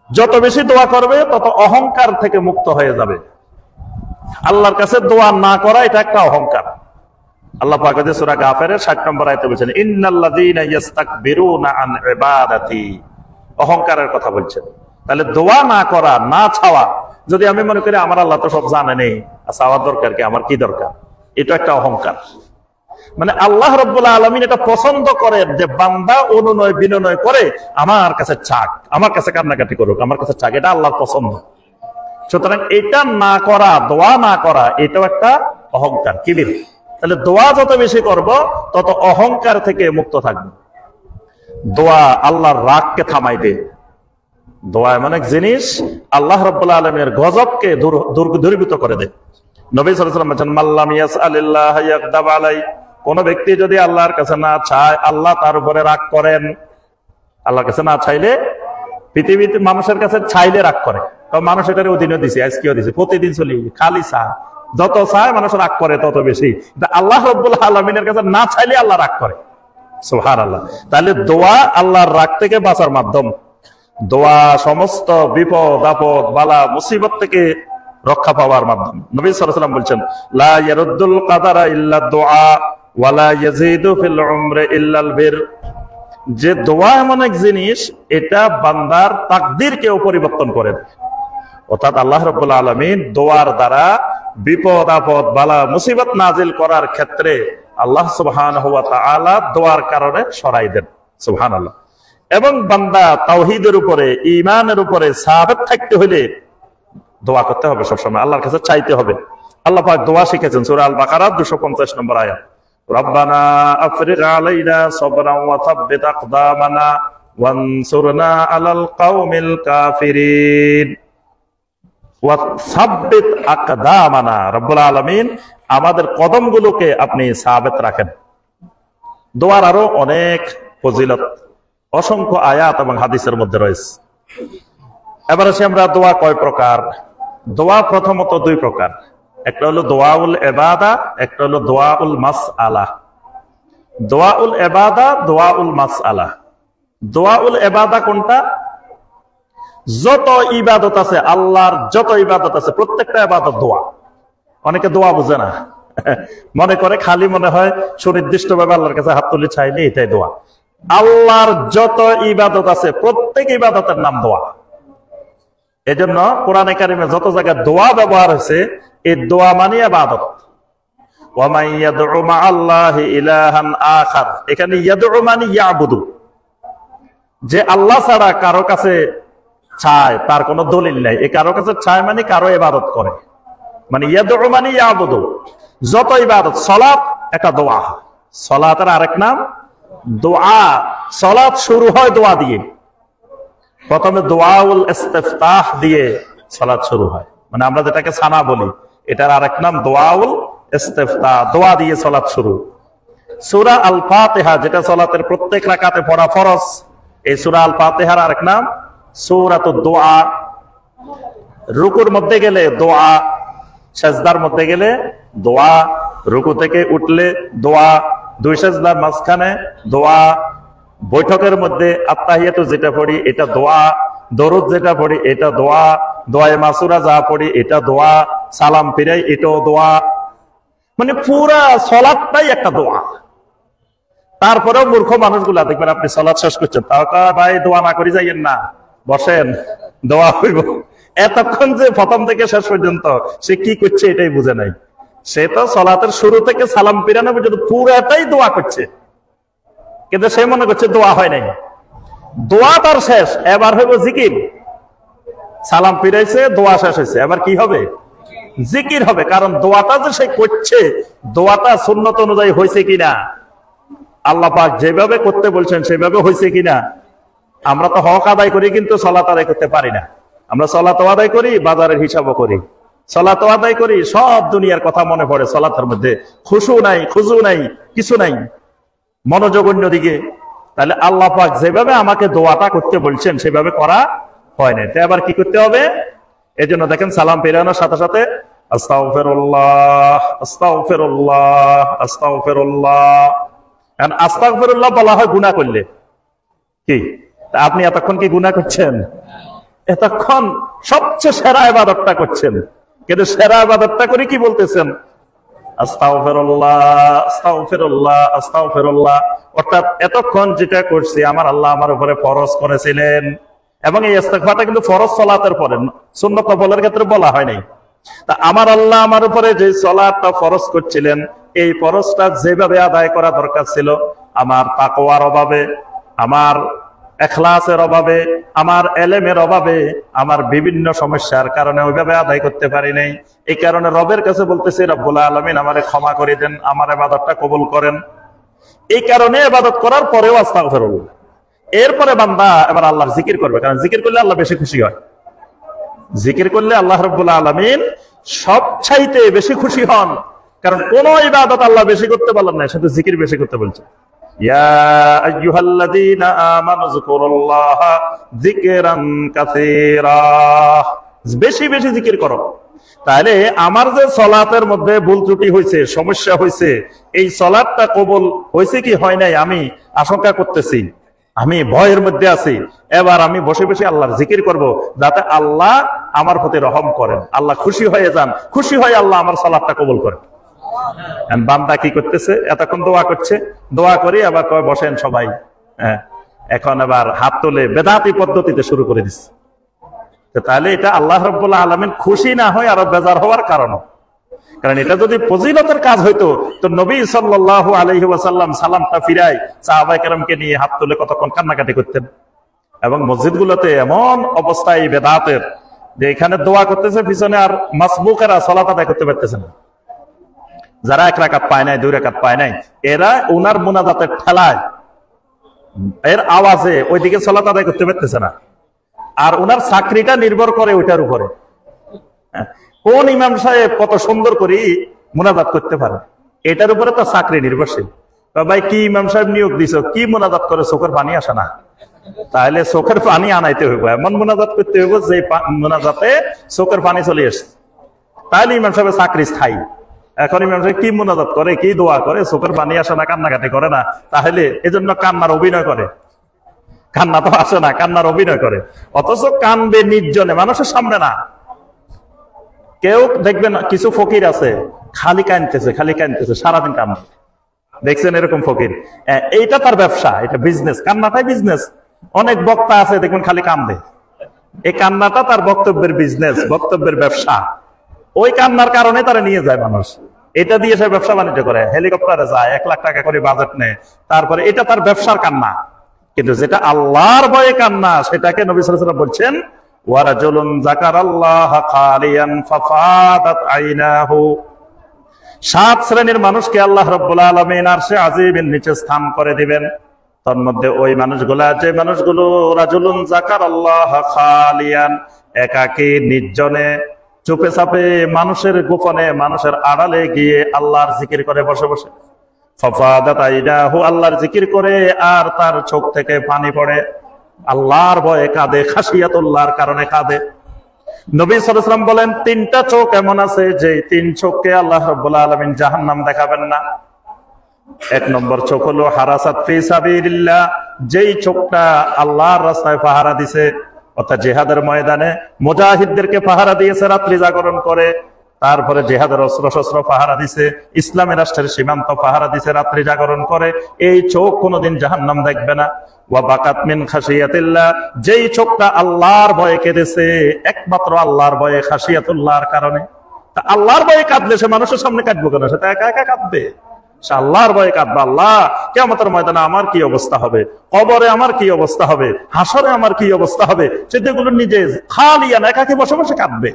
যত বেশি দোয়া করবে তত অহংকার থেকে মুক্ত হয়ে যাবে। আল্লাহর কাছে দোয়া না করা এটা একটা অহংকার। আল্লাহ পাক সূরা গাফিরের 60 নম্বর আয়াতে বলেছেন ইন্নাল্লাযীনা ইস্তাকবিরুনা আন ইবাদাতি, অহংকারের কথা বলছেন। তাহলে দোয়া না করা, না চাওয়া, যদি আমি মনে করি আমার আল্লাহ তো সব জানে নেই, চাওয়ার দরকার কি, আমার কি দরকার, এটা একটা অহংকার। মানে আল্লাহ রাব্বুল আলামিন এটা পছন্দ করেন যে বান্দা অনুনয় বিনয় করে আমার কাছে চাক, আমার কাছে কান্নাকাটি করুক, আমার কাছে চাক, এটা আল্লাহর পছন্দ। সুতরাং এটা না করা, দোয়া না করা, এটাও একটা অহংকার, কিবির। তাহলে দোয়া যত বেশি করব তত অহংকার থেকে মুক্ত থাকবে। দোয়া আল্লাহর রাগকে থামাই দেয়। দোয়া এমন এক জিনিস আল্লাহ রাব্বুল আলামিনের গজবকে দূরীভূত করে দেয়। নবী সাল্লাল্লাহু আলাইহি ওয়াসাল্লাম বলেছেন মাল্লাম ইয়াসআলিল্লাহ ইয়াগদাব আলাই, কোন ব্যক্তি যদি আল্লাহর কাছে না চায় আল্লাহ তার উপরে রাগ করেন। আল্লাহর কাছে না চাইলে, পৃথিবীতে মানুষের কাছে চাইলে রাগ করে, কারণ মানুষ এটার অধীনে দিছে, আজকেও দিছে, প্রতিদিন চলি খালি চায়, যত চায় মানুষ রাগ করে তত বেশি। আল্লাহ রাব্বুল আলামিনের কাছে না চাইলে আল্লাহ রাগ করে, সুবহানাল্লাহ। তাহলে দোয়া আল্লাহর রাগ থেকে বাঁচার মাধ্যম। দোয়া সমস্ত বিপদ আপদ বালা মুসিবত থেকে রক্ষা পাওয়ার মাধ্যম। নবী সাল্লাল্লাহু আলাইহি ওয়াসাল্লাম বলছেন লা ইয়ারুদ্দুল কাদারা ইল্লা দুআ ওয়া লা ইয়াজিদু ফিল উমরি ইল্লাল বির, যে দোয়া এমন এক জিনিস এটা বান্দার তাকদীরকেও পরিবর্তন করে দেয়। অর্থাৎ আল্লাহ রাব্বুল আলামিন দোয়ার দ্বারা বিপদ আপদ বালা মুসিবত নাজিল করার ক্ষেত্রে আল্লাহ সুবহানাহু ওয়া তাআলা দোয়ার কারণে সরাই দেন, সুবহানাল্লাহ। এবং বান্দা তাওহীদের উপরে, ঈমানের উপরে সাবিত থাকতে হলে দোয়া করতে হবে, সবসময় আল্লাহর কাছে চাইতে হবে। আল্লাহ পাক দোয়া শিখেছেন সূরা আল বাকারা 250 নম্বর আয়াত, রব্বানা আফরিগ আলাইনা সাবরান ওয়া সাব্বিত আকদামানা ওয়ানসুরনা আলাল কওমিল কাফিরিন ওয়া সাব্বিত আকদামানা। রব্বুল আলামিন আমাদের কদমগুলোকে আপনি সাবেত রাখেন। দোয়ার আরো অনেক ফজিলত, অসংখ্য আয়াত এবং হাদিসের মধ্যে রয়েছে। এবার আসি আমরা দোয়া কয় প্রকার। দোয়া প্রথমত দুই প্রকার, একটা হলো দোয়াউল ইবাদা, একটা হলো দোয়াউল মাসআলা। দোয়াউল ইবাদা, দোয়াউল মাসআলা। দোয়াউল ইবাদা কোনটা? যত ইবাদত আছে, আল্লাহর যত ইবাদত আছে প্রত্যেকটা ইবাদত দোয়া। অনেকে দোয়া বুঝে না, মনে করে খালি মনে হয় সুনির্দিষ্ট ভাবে আল্লাহর কাছে হাত তুলে চাইলে এটাই দোয়া। আল্লাহর যত ইবাদত আছে প্রত্যেক ইবাদতের নাম দোয়া। এজন্য কোরআনে কারিমে যত জায়গায় দোয়া ব্যবহার হয়েছে, এই দোয়া মানে ইবাদত। ওয়া মান ইয়াদউ মা আল্লাহি ইলাহান আখার, এখানে ইয়াদউ মানে ইয়াবুদু, যে আল্লাহ ছাড়া কারো কাছে চায় তার কোনো দলিল নাই। এই কারো কাছে চায় মানে কারো ইবাদত করে, মানে ইয়াদউ মানে ইয়াবুদু। যত ইবাদত, সালাত একটা দোয়া, সালাতের আরেক নাম দোয়া। সালাত শুরু হয় দোয়া দিয়ে, প্রথমে দোয়াউল ইস্তিফতাহ দিয়ে সালাত শুরু হয়, মানে আমরা যেটাকে সানা বলি, এটার আরেক নাম দোয়াউল ইস্তিফতাহ, দোয়া দিয়ে সালাত শুরু। সূরা আল ফাতিহা, যেটা সালাতের প্রত্যেক রাকাতে পড়া ফরজ, এই সূরা আল ফাতিহার আরেক নাম সূরাতুদ দোয়া। রুকুর মধ্যে গেলে দোয়া, সেজদার মধ্যে গেলে দোয়া, রুকু থেকে উঠলে দোয়া, দুই সেজদার মাঝখানে দোয়া, বৈঠকের মধ্যে আত্তাহিয়াতু যেটা পড়ি এটা দোয়া, দরুদ যেটা পড়ি এটা দোয়া, দোয়ায়ে মাসুরা যা পড়ি এটা দোয়া, সালাম ফিরাই এটাও দোয়া, মানে পুরা সালাতটাই একটা দোয়া। তারপরেও মূর্খ মানুষগুলা দেখবেন আপনি সালাত শেষ করছেন, তাও ভাই দোয়া না করি যাইয়েন না, বসেন দোয়া হইব। এতক্ষণ যে প্রথম থেকে শেষ পর্যন্ত সে কি করছে এটাই বুঝে নাই। সে তো সালাতের শুরু থেকে সালাম ফিরানো পর্যন্ত পুরাটাই দোয়া করছে, কিন্তু সে মনে করছে দোয়া হয় নাই। দোয়া তার শেষ, এবার হইব জিকির। সালাম ফিরাইছে, দোয়া শেষ হয়েছে, এবার কি হবে? জিকির হবে। কারণ দোয়াটা যে সে করছে, দোয়াটা সুন্নত অনুযায়ী হয়েছে কিনা, আল্লাহ পাক যেভাবে করতে বলছেন সেভাবে হয়েছে কিনা। আমরা তো হক আদায় করি কিন্তু সালাত আদায় করতে পারি না। আমরা সালাত আদায় করি, বাজারের হিসাবও করি, সালাত আদায় করি, সব দুনিয়ার কথা মনে পড়ে সালাতের মধ্যে, খুশু নাই, খুজু নাই, কিছু নাই, মনোযোগ অন্যদিকে। তাহলে আল্লাহ পাক যেভাবে আমাকে দোয়াটা করতে বলছেন সেভাবে করা হয় না। তাই আবার কি করতে হবে? এই জন্য দেখেন সালাম ফেরানোর সাথে সাথে আস্তাগফিরুল্লাহ, আস্তাগফিরুল্লাহ, আস্তাগফিরুল্লাহ। কারণ আস্তাগফিরুল্লাহ বলা হয় গুনাহ করলে। কি আপনি এতক্ষণ কি গুনাহ করছেন? এতক্ষণ সবচেয়ে সেরা ইবাদতটা করছেন, কিন্তু সেরা ইবাদতটা করে কি বলতেছেন? আস্তাগফিরুল্লাহ, আস্তাগফিরুল্লাহ, আস্তাগফিরুল্লাহ। অর্থাৎ এতক্ষণ যেটা করছি আমার আল্লাহ আমার উপরে ফরজ করেছিলেন, এবং এই ইস্তিগফারটা কিন্তু ফরজ সালাতের পরে, সুন্নাত নফলের ক্ষেত্রে বলা হয় নাই। তা আমার আল্লাহ আমার উপরে যে সালাতটা ফরজ করছিলেন, এই ফরজটা যেভাবে আদায় করা দরকার ছিল, আমার তাকওয়ার অভাবে, আমার ইখলাসের অভাবে, আমার ইলমের অভাবে, আমার বিভিন্ন সমস্যার কারণে ওইভাবে আদায় করতে পারি নাই। এই কারণে রবের কাছে বলতেছি, রব্বুল আলামিন আমারে ক্ষমা করে দেন, আমার ইবাদতটা কবুল করেন। এই কারণে ইবাদত করার পরেও আস্তাগফিরুল্লাহ। এরপরে বান্দা এবার আল্লাহর জিকির করবে, কারণ জিকির করলে আল্লাহ বেশি খুশি হয়। জিকির করলে আল্লাহ রাব্বুল আলামিন সবচাইতে বেশি খুশি হন। কারণ কোন ইবাদত আল্লাহ বেশি করতে বলেন না, শুধু জিকির বেশি করতে বলছে। ইয়া আইয়ুহাল্লাযীনা আমানু যিকুরুল্লাহা যিকরান কাসীরা, বেশি বেশি জিকির করো। তাহলে আমার যে সালাতের মধ্যে ভুল ত্রুটি হয়েছে, সমস্যা হয়েছে, এই সালাতটা কবুল হয়েছে কি হয় নাই আমি আশঙ্কা করতেছি, আমি ভয়ের মধ্যে আছি। এবার আমি বসে বসে আল্লাহর জিকির করব, যাতে আল্লাহ আমার প্রতি রহম করেন, আল্লাহ খুশি হয়ে যান, খুশি হয়ে আল্লাহ আমার সালাতটা কবুল করেন। বান্দা কি করতেছে? এতক্ষণ দোয়া করছে, দোয়া করি আবার কয় বসেন সবাই, এখন আবার হাত তুলে বেদাতি পদ্ধতিতে শুরু করে দিচ্ছে। তাহলে এটা আল্লাহ রাব্বুল আলামিন খুশি না হয় আরো বেজার হওয়ার কারণ। কারণ এটা যদি ফজিলতের কাজ হইতো, তো নবী সাল্লাল্লাহু আলাইহি ওয়াসাল্লাম সালামটা ফিরাই সাহাবায়ে কেরামকে নিয়ে হাত তুলে কতক্ষণ কান্নাকাটি করতেন। এবং মসজিদগুলোতে এমন অবস্থায় বেদাতের, যে এখানে দোয়া করতেছে, পিছনে আর মাসবুকেরা সালাত আদায় করতে পারতেছে না। যারা 1 রাকাত পায় নাই, 2 রাকাত পায় নাই, এরা উনার মুনাজাতের ঠেলায়, এর আওয়াজে ওইদিকে সালাত আদায় করতে পারতেছে না। আর উনার চাকরিটা নির্ভর করে ওইটার উপরে। কোন ইমাম সাহেব কত সুন্দর করে মুনাজাত করতে পারে, এটার উপরে তো চাকরি নির্ভরশীল। ভাই কি ইমাম সাহেব নিয়োগ দিছ, কি মুনাজাত করে চোখের পানি আসে না? তাহলে চোখের পানি আনাইতে হইব, এমন মুনাজাত করতে হইব যে মুনাজাতে চোখের পানি চলে আসছে, তাহলে ইমাম সাহেবের চাকরি স্থায়ী। এখন ইমাম সাহেব কি মুনাজাত করে, কি দোয়া করে, চোখের পানি আসে না, কান্নাকাটি করে না, তাহলে এজন্য কান্নার অভিনয় করে। কান্না তো আসে না, কান্নার অভিনয় করে, অথচ কানবে নির্জনে, মানুষের সামনে না। কেউ দেখবেন কিছু ফকির আছে খালি কানতেছে সারাদিন কান্না, দেখছেন এরকম ফকির? এইটা তার ব্যবসা, এটা বিজনেস, কান্নাটাই বিজনেস। অনেক বক্তা আছে দেখবেন খালি কান্দে, এই কান্নাটা তার বক্তব্যের বিজনেস, বক্তব্যের ব্যবসা। ওই কান্নার কারণে তারা নিয়ে যায় মানুষ, এটা দিয়ে সে ব্যবসা বাণিজ্য করে, হেলিকপ্টারে যায়, 1 লাখ টাকা করে বাজেট নেয়, তারপরে এটা তার ব্যবসার কান্না। কিন্তু যেটা আল্লাহর ভয়ে কান্না, সেটাকে নবী সাল্লাল্লাহু আলাইহি ওয়াসাল্লাম বলছেন ওয়ারাজুলুন যাকারাল্লাহ খালিয়ান ফাফাদাত আইনাহু। 7 শ্রেণীর মানুষকে আল্লাহ রাব্বুল আলামিন আরশে আজিমের নিচে স্থান করে দিবেন। তার মধ্যে ওই মানুষগুলা, যে মানুষগুলো রাজুলুন যাকারাল্লাহ খালিয়ান, একাকী নির্জনে চুপে চাপে মানুষের গোপনে মানুষের আড়ালে গিয়ে আল্লাহর জিকির করে বসে বসে। ফাফাদাত আইনাহু, আল্লাহর জিকির করে আর তার চোখ থেকে পানি পড়ে, আল্লাহর ভয়ে কাঁদে, খাশিয়াতুল্লাহর কারণে কাঁদে। নবী সাল্লাল্লাহু আলাইহি ওয়াসাল্লাম বলেন 3টা চোখ এমন আছে যে 3 চোখকে আল্লাহ রাব্বুল আলামিন জাহান্নাম দেখাবেন না। 1 নম্বর চোখ হলো হারাসাত ফি সাবিলিল্লাহ, যেই চোখটা আল্লাহর রাস্তায় পাহারা দিছে, অর্থাৎ জিহাদের ময়দানে মুজাহিদদেরকে পাহারা দিয়েছে, রাত্রি জাগরণ করে, তারপরে জিহাদের অস্ত্র শস্ত্র পাহারা দিছে, ইসলামী রাষ্ট্রের সীমান্ত পাহারা দিছে, রাত্রি জাগরণ করে। এই চোখ কোনোদিন জাহান্নাম দেখবে না। ওয়া বাকাত মিন খাশিয়াতিল্লাহ, যেই চোখটা আল্লাহর ভয়ে কেঁদেছে, একমাত্র আল্লাহর ভয়ে, খাশিয়াতুল্লাহর কারণে। তা আল্লাহর ভয়ে কাঁদলে সে মানুষের সামনে কাঁদবো কেন? সে একা একা কাঁদবে, সে আল্লাহর ভয়ে কাঁদবে। আল্লাহ, কিয়ামতের ময়দানে আমার কি অবস্থা হবে, কবরে আমার কি অবস্থা হবে, হাসরে আমার কি অবস্থা হবে, সেগুলো নিজে খালিয়ান একাকী বসে বসে কাঁদবে।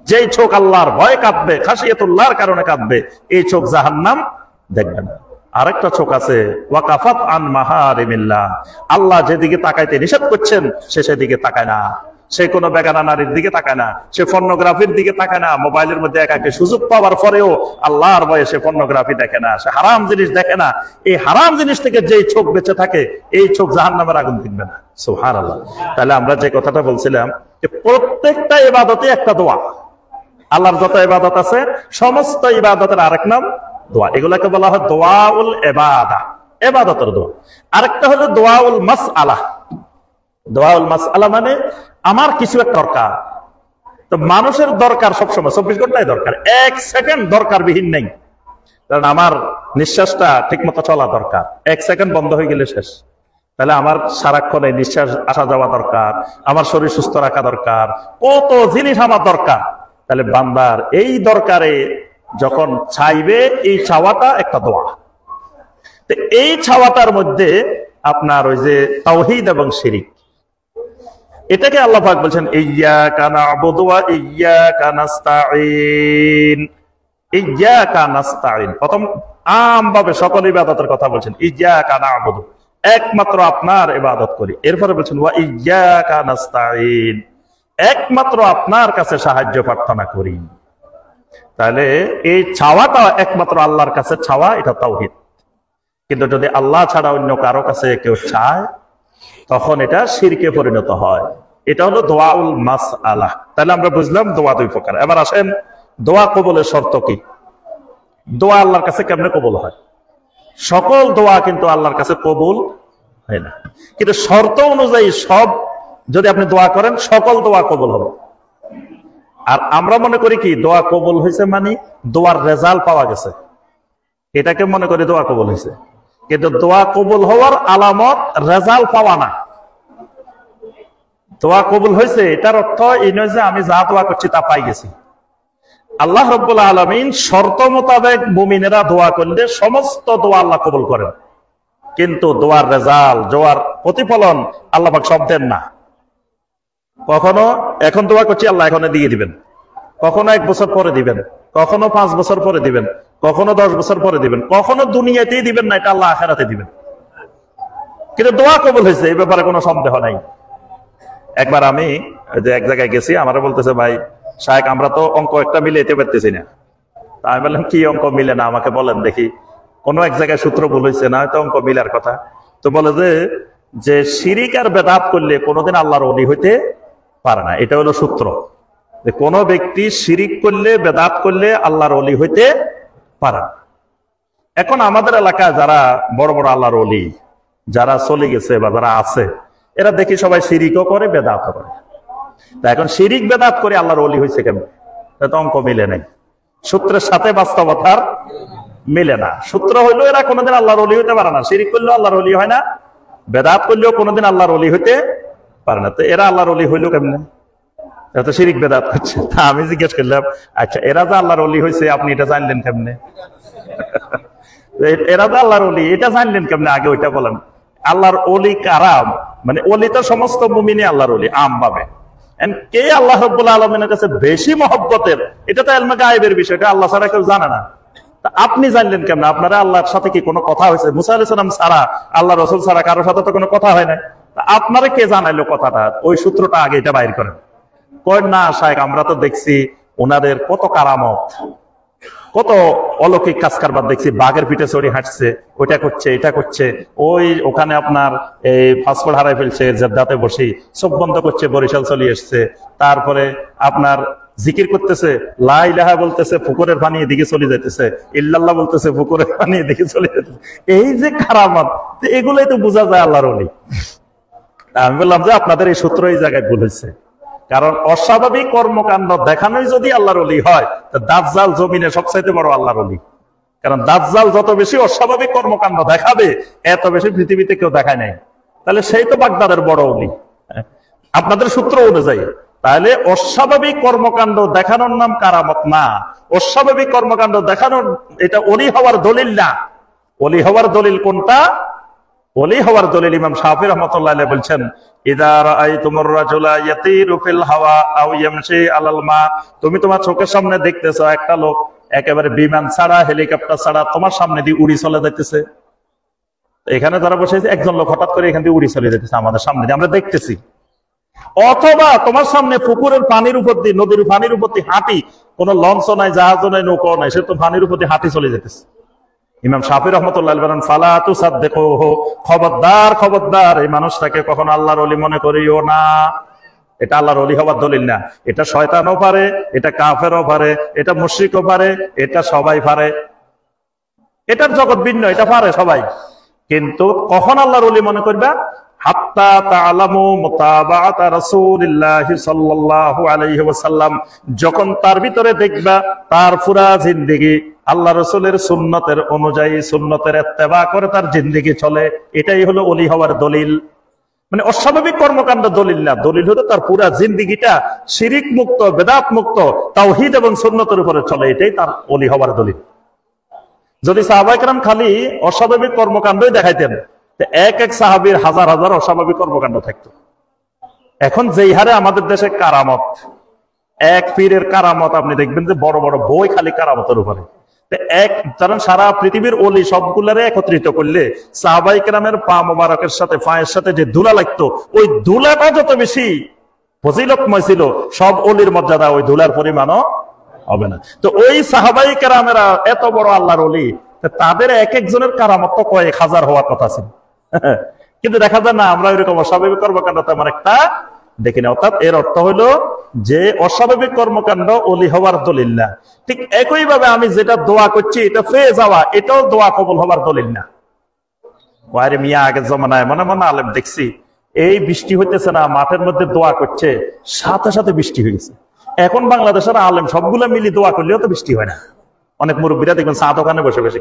যেই চোখ আল্লাহর ভয়ে কাঁদবে, খাশিয়াতুল্লাহর কারণে কাঁদবে, এই চোখ জাহান্নাম দেখবে না। আরেকটা চোখ আছে ওয়াকাফাত আন মাহারিমিল্লাহ, আল্লাহ যেদিকে তাকাইতে নিষেধ করছেন সে সেদিকে তাকায় না। সে কোনো বেগানা নারীর দিকে তাকায় না, সে পর্নোগ্রাফির দিকে তাকায় না। মোবাইলের মধ্যে একাকে সুযোগ পাওয়ার পরেও আল্লাহর ভয়ে সে পর্নোগ্রাফি দেখে না, সে হারাম জিনিস দেখে না। এই হারাম জিনিস থেকে যেই চোখ বেঁচে থাকে, এই চোখ জাহান্নামের আগুন দেখবে না। সুবহানাল্লাহ। তাহলে আমরা যে কথাটা বলছিলাম যে প্রত্যেকটা ইবাদতে একটা দোয়া, আল্লাহর যত ইবাদত আছে সমস্ত ইবাদতের আরেক নাম দোয়া। এগুলাকে বলা হয় দোয়াউল ইবাদা, ইবাদতের দোয়া। আরেকটা হলো দোয়াউল মাসআলা। দোয়াউল মাসআলা মানে আমার কিছু একটা দরকার, তো মানুষের দরকার সবসময় 24 ঘন্টায় দরকার, 1 সেকেন্ড দরকার বিহীন নেই। কারণ আমার নিঃশ্বাসটা ঠিক মতো চলা দরকার, 1 সেকেন্ড বন্ধ হয়ে গেলে শেষ। তাহলে আমার সারাক্ষণ এই নিঃশ্বাস আসা যাওয়া দরকার, আমার শরীর সুস্থ রাখা দরকার, কত জিনিস আমার দরকার। তাহলে বান্দার এই দরকারে যখন চাইবে, এই চাওয়াটা একটা দোয়া। তো এই চাওয়াটার মধ্যে আপনার ওই যে তাওহীদ এবং শিরিক, এটাকে আল্লাহ পাক বলছেন ইয়্যাকা না'বুদু ওয়া ইয়্যাকা নাস্তাঈন। ইয়্যাকা নাস্তাঈন, প্রথম আমভাবে সকল ইবাদতের কথা বলছেন। ইয়্যাকা না'বুদু, একমাত্র আপনার ইবাদত করি। এরপরে বলছেন ওয়া ইয়্যাকা নাস্তাঈন, একমাত্র আপনার কাছে সাহায্য প্রার্থনা করি। তাহলে এই চাওয়াটা একমাত্র আল্লাহর কাছে চাওয়া, এটা তাওহীদ। কিন্তু যদি আল্লাহ ছাড়া অন্য কারো কাছে কেউ চায়, তখন এটা শিরকে পরিণত হয়। এটা হলো দোয়াউল মাসআলা। তাহলে আমরা বুঝলাম দোয়া 2 প্রকার। এবার আসেন দোয়া কবুলের শর্ত কি। দোয়া আল্লাহর কাছে কেমনে কবুল হয়? সকল দোয়া কিন্তু আল্লাহর কাছে কবুল হয় না, কিন্তু শর্ত অনুযায়ী সব যদি আপনি দোয়া করেন, সকল দোয়া কবুল হবে। আর আমরা মনে করি কি দোয়া কবুল হয়েছে মানে দোয়ার রেজাল্ট পাওয়া গেছে, এটাকে মনে করি দোয়া কবুল হয়েছে। কিন্তু দোয়া কবুল হওয়ার আলামত রেজাল্ট পাওয়া না। দোয়া কবুল হয়েছে এটার অর্থ এই নয় যে আমি যা দোয়া করছি তা পাই গেছি। আল্লাহ রাব্বুল আলামিন শর্ত মোতাবেক মুমিনেরা দোয়া করলে সমস্ত দোয়া আল্লাহ কবুল করেন, কিন্তু দোয়ার রেজাল্ট, দোয়ার প্রতিফলন আল্লাহ পাক সব দেন না। কখনো এখন দোয়া করছি আল্লাহ এখন দিয়ে দিবেন, কখনো 1 বছর পরে দিবেন, কখনো 5 বছর পরে দিবেন, কখনো 10 বছর পরে দিবেন, কখনো দুনিয়াতেই দিবেন না, এটা আল্লাহ আখিরাতে দিবেন। কিন্তু দোয়া কবুল হয়েছে এই ব্যাপারে কোনো সন্দেহ নাই। একবার আমি এক জায়গায় গেছি, আমারা বলতেছে ভাই শায়েখ আমরা তো অঙ্ক একটা মিলাইতে পারতেছি না, আমি বললাম কি অঙ্ক মিলে না আমাকে বলেন দেখি, কোনো এক জায়গায় সূত্র ভুল হয়েছে না, হয়তো অঙ্ক মিলার কথা। তো বলে যে শিরিক আর বেদাত করলে কোনোদিন আল্লাহর ওলি হইতে পারে না, এটা হলো সূত্র। যে কোনো ব্যক্তি শিরিক করলে বেদাত করলে আল্লাহর ওলি হইতে পারে না। এখন আমাদের এলাকায় যারা বড় বড় আল্লাহর ওলি যারা চলে গেছে বা যারা আছে, এরা দেখি সবাই শিরিকও করে বেদাতও করে। তা এখন শিরিক বেদাত করে আল্লাহর ওলি হয়েছে কেন? এটা তো অঙ্ক মিলে নেই, সূত্রের সাথে বাস্তবতার মিলে না। সূত্র হইলো এরা কোনোদিন আল্লাহর ওলি হইতে পারে না, শিরিক করলেও আল্লাহর ওলি হয় না, বেদাত করলেও কোনোদিন আল্লাহর ওলি হইতে পারে না। তো এরা আল্লাহর ওলি হইলো কেমনে? এরা তো শিরিক বেদাত করছে। তা আমি জিজ্ঞেস করলাম, আচ্ছা এরা যে আল্লাহর ওলি হয়েছে আপনি এটা জানলেন কেমনে? এরা যে আল্লাহর ওলি এটা জানলেন কেমনে, আগে ওইটা বলেন। আল্লাহর ওলি কারা? মানে ওলি তো সমস্ত মুমিনই আল্লাহর ওলি আম ভাবে। কে আল্লাহ রাব্বুল আলামিনের কাছে বেশি মহব্বতের, এটা তো ইলমে গায়বের বিষয়, এটা আল্লাহ ছাড়া কেউ জানে না। আপনি জানলেন কেমন? আপনারা আল্লাহর সাথে কি কোনো কথা হয়েছে? মুসা আলাইহিস সালাম ছাড়া, আল্লাহ রাসূল ছাড়া কারোর সাথে তো কোনো কথা হয় না। আপনারা কে জানাইলো কথাটা? ওই সূত্রটা আগে এটা বাইর করেন। কয় না শায়েখ, আমরা তো দেখছি ওনাদের কত কারামত, কত অলৌকিক কাজ কারবার দেখছি, বাঘের পিঠে চড়ি হাঁটছে, ওইটা করছে এটা করছে, ওই ওখানে আপনার এই পাসপোর্ট হারাই ফেলছে জেদ্দাতে বসে, চোখ বন্ধ করছে বরিশাল চলে এসছে, তারপরে আপনার জিকির করতেছে, লা ইলাহা বলতেছে পুকুরের পানি এদিকে চলে যাইতেছে, ইল্লাল্লাহ বলতেছে পুকুরের পানি এদিকে চলে যাইতেছে। এই যে কারামত, এগুলোই তো বোঝা যায় আল্লাহর ওলি। আমি বললাম যে আপনাদের এই সূত্র এই জায়গায় ভুল হয়েছে, কারণ অস্বাভাবিক কর্মকাণ্ড দেখানোই যদি আল্লাহর ওলি হয়, দাজ্জাল জমিনে সবচাইতে বড় আল্লাহর ওলি। কারণ দাজ্জাল যত বেশি অস্বাভাবিক কর্মকাণ্ড দেখাবে, এত বেশি পৃথিবীতে কেউ দেখায় নাই, তাহলে সেই তো বাগদাদের বড় ওলি আপনাদের সূত্র অনুযায়ী। তাহলে অস্বাভাবিক কর্মকাণ্ড দেখানোর নাম কারামত না, অস্বাভাবিক কর্মকাণ্ড দেখানোর এটা ওলি হওয়ার দলিল না। ওলি হওয়ার দলিল কোনটা? ওলি হওয়ার দলিল ইমাম শাফি রাহমাতুল্লাহ আলাইহি বলছেন, ইযা রাআইতুমুর রাজুলা ইয়াতিরু ফিল হাওয়া আও ইয়ামশি আলাল মা, তুমি তোমার চোখের সামনে দেখতেছো একটা লোক একেবারে বিমান ছাড়া হেলিকপ্টার ছাড়া তোমার সামনে দিয়ে উড়ি চলে যাইতেছে। এখানে যারা বসে আছে, একজন লোক হঠাৎ করে এখান দিয়ে উড়ি চলে যাইতেছে আমাদের সামনে দিয়ে, আমরা দেখতেছি। অথবা তোমার সামনে পুকুরের পানির উপর দিয়ে, নদীর পানির উপর দিয়ে হাঁটি, কোনো লঞ্চ নাই, জাহাজ নাই, নৌকা নাই, সে তো পানির উপর দিয়ে হাঁটি চলে যেতেছে। ইমাম শাফি রাহমাতুল্লাহ আলাইহি বলেন, ফালা তুসাদ্দিকুহু, খবরদার খবরদার এই মানুষটাকে কখনো আল্লাহর ওলি মনে করিও না। এটা আল্লাহর ওলি হওয়ার দলিল না। এটা শয়তানও পারে, এটা কাফেরও পারে, এটা মুশরিকও পারে, এটা সবাই পারে, এটার জগৎ ভিন্ন, এটা পারে সবাই। কিন্তু কখন আল্লাহর ওলি মনে করবা? হাত্তা তা'লামু মুতাবাআতা রাসূলিল্লাহি সাল্লাল্লাহু আলাইহি ওয়াসাল্লাম, যখন তার ভিতরে দেখবা তার পুরা জিন্দেগি আল্লাহ রাসূলের সুন্নতের অনুযায়ী, সুন্নতের ইত্তেবা করে তার জিন্দেগি চলে, এটাই হলো ওলি হওয়ার দলিল। মানে অস্বাভাবিক কর্মকাণ্ড দলিল না, দলিল হলো তার পুরা জিন্দেগিটা শিরিক মুক্ত, বেদাত মুক্ত, তাওহীদ এবং সুন্নতের উপরে চলে, এটাই তার ওলি হওয়ার দলিল। যদি সাহাবায়ে কেরাম খালি অস্বাভাবিক কর্মকাণ্ডই দেখাইতেন, এক এক সাহাবীর হাজার হাজার অস্বাভাবিক কর্মকাণ্ড থাকতো। এখন যেই হারে আমাদের দেশে কারামত, এক পীরের কারামত আপনি দেখবেন যে বড় বড় বই খালি কারামতের উপরে। কারণ সারা পৃথিবীর ওলি সবগুলারে একত্রিত করলে সাহাবায়ে কেরামের পা মোবারকের সাথে, পায়ের সাথে যে ধুলা লাগতো, ওই ধুলাটা যত বেশি ফজিলতময় ছিল, সব ওলির মর্যাদা ওই ধুলার পরিমাণও হবে না। তো ওই সাহাবায়ে কেরামেরা এত বড় আল্লাহর ওলি, তাদের এক একজনের কারামত তো কয়েক হাজার হওয়ার কথা ছিল, কিন্তু দেখা যায় না, আমরা এরকম অস্বাভাবিক কর্মকাণ্ড তেমন একটা দেখি না। অর্থাৎ এর অর্থ হলো যে অস্বাভাবিক কর্মকাণ্ড ওলি হওয়ার দলিল না। ঠিক একই ভাবে আমি যেটা দোয়া করছি এটা পেয়ে যাওয়া, এটাও দোয়া কবুল হওয়ার দলিল না। ওয়ারে মিয়া, আগের জমানায় মনে মনে আলেম দেখছি, এই বৃষ্টি হইতেছে না, মাঠের মধ্যে দোয়া করছে, সাথে সাথে বৃষ্টি হয়ে গেছে। এখন বাংলাদেশের আলেম সবগুলা মিলি দোয়া করলেও তো বৃষ্টি হয় না। অনেক মুরব্বীরা দেখবেন চা দোকানে বসে বসে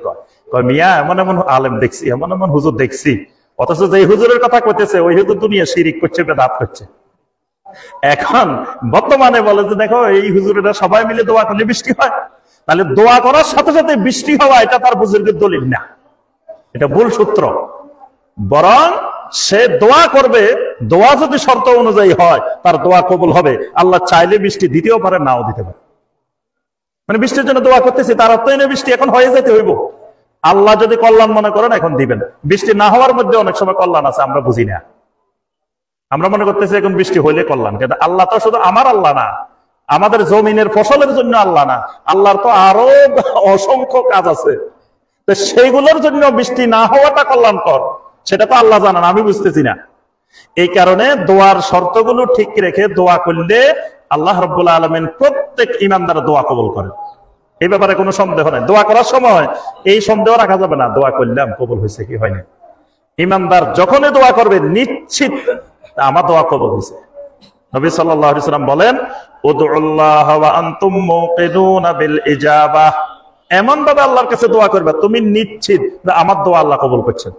কয় মিয়া এমন এমন আলেম দেখছি, এমন এমন হুজুর দেখছি, অথচ যে হুজুরের কথা কইতেছে ওই হুজুর দুনিয়া শিরিক করছে, বেদাত করছে। এখন বর্তমানে বলে যে দেখো এই হুজুরেরা সবাই মিলে দোয়া করলে বৃষ্টি হয়, তাহলে দোয়া করার সাথে সাথে বৃষ্টি হওয়া এটা তার বুজুর্গের দলিল না, এটা ভুল সূত্র। বরং সে দোয়া করবে, দোয়া যদি শর্ত অনুযায়ী হয় তার দোয়া কবুল হবে। আল্লাহ চাইলে বৃষ্টি দিতেও পারে, নাও দিতে পারে। মানে বৃষ্টির জন্য দোয়া করতেছি তার অর্থ না বৃষ্টি এখন হয়ে যেতে হইব। আল্লাহ যদি কল্যাণ মনে করেন এখন দিবেন। বৃষ্টি না হওয়ার মধ্যে অনেক সময় কল্যাণ আছে, আমরা বুঝি না। আমরা মনে করতেছি এখন বৃষ্টি হইলে কল্যাণ, কিন্তু আল্লাহ তো শুধু আমার আল্লাহ না, আমাদের জমিনের ফসলের জন্য আল্লাহ না, আল্লাহর তো আরো অসংখ্য কাজ আছে। তো সেইগুলোর জন্য বৃষ্টি না হওয়াটা কল্যাণকর, সেটা তো আল্লাহ জানান, আমি বুঝতেছি না। এই কারণে দোয়ার শর্তগুলো ঠিক রেখে দোয়া করলে আল্লাহ রাব্বুল আলামিন প্রত্যেক ইমানদার দোয়া কবুল করেন। এই ব্যাপারে কোনো সন্দেহ নেই। দোয়া করার সময় এই সন্দেহ রাখা যাবে না, দোয়া করলাম কবুল হয়েছে কি হয়নি। ইমানদার যখনই দোয়া করবে নিশ্চিত আমার দোয়া কবুল হয়েছে। নবী সাল্লাল্লাহু আলাইহি ওয়াসাল্লাম বলেন, উদউল্লাহ ওয়া আনতুম মুকিনুনা বিল ইজাবাহ, এমন ভাবে আল্লাহর কাছে দোয়া করবে তুমি নিশ্চিত যে আমার দোয়া আল্লাহ কবুল করছেন।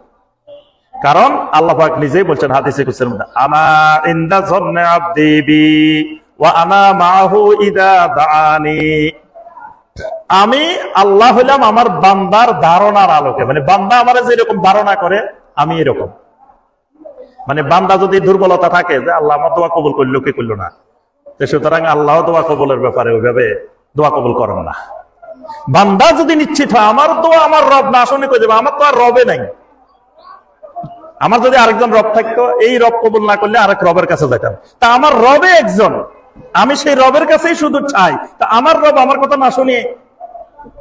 কারণ আল্লাহ পাক নিজেই বলছেন হাদিসে কুদসির মধ্যে, আনা ইনদা যন্নি আবদি বি ওয়া আনা মাহু ইদা দাআনি, আমি আল্লাহ হইলাম আমার বান্দার ধারণার আলোকে, মানে বান্দা আমারে যেরকম ধারণা করে আমি এরকম। মানে বান্দা যদি দুর্বলতা থাকে যে আল্লাহ আমার দোয়া কবুল করলো কি করলো না, সুতরাং আল্লাহ দোয়া কবুলের ব্যাপারে ওইভাবে দোয়া কবুল করেন না। বান্দা যদি নিশ্চিত হয় আমার দোয়া আমার রব না শুনে কই দেবে, আমার তো আর রবে নাই, আমার যদি আরেকজন রব থাকতো এই রব কবুল না করলে আরেক রবের কাছে যেতাম, তা আমার রবে একজন, আমি সেই রবের কাছেই শুধু চাই, তা আমার রব আমার কথা না শুনিয়ে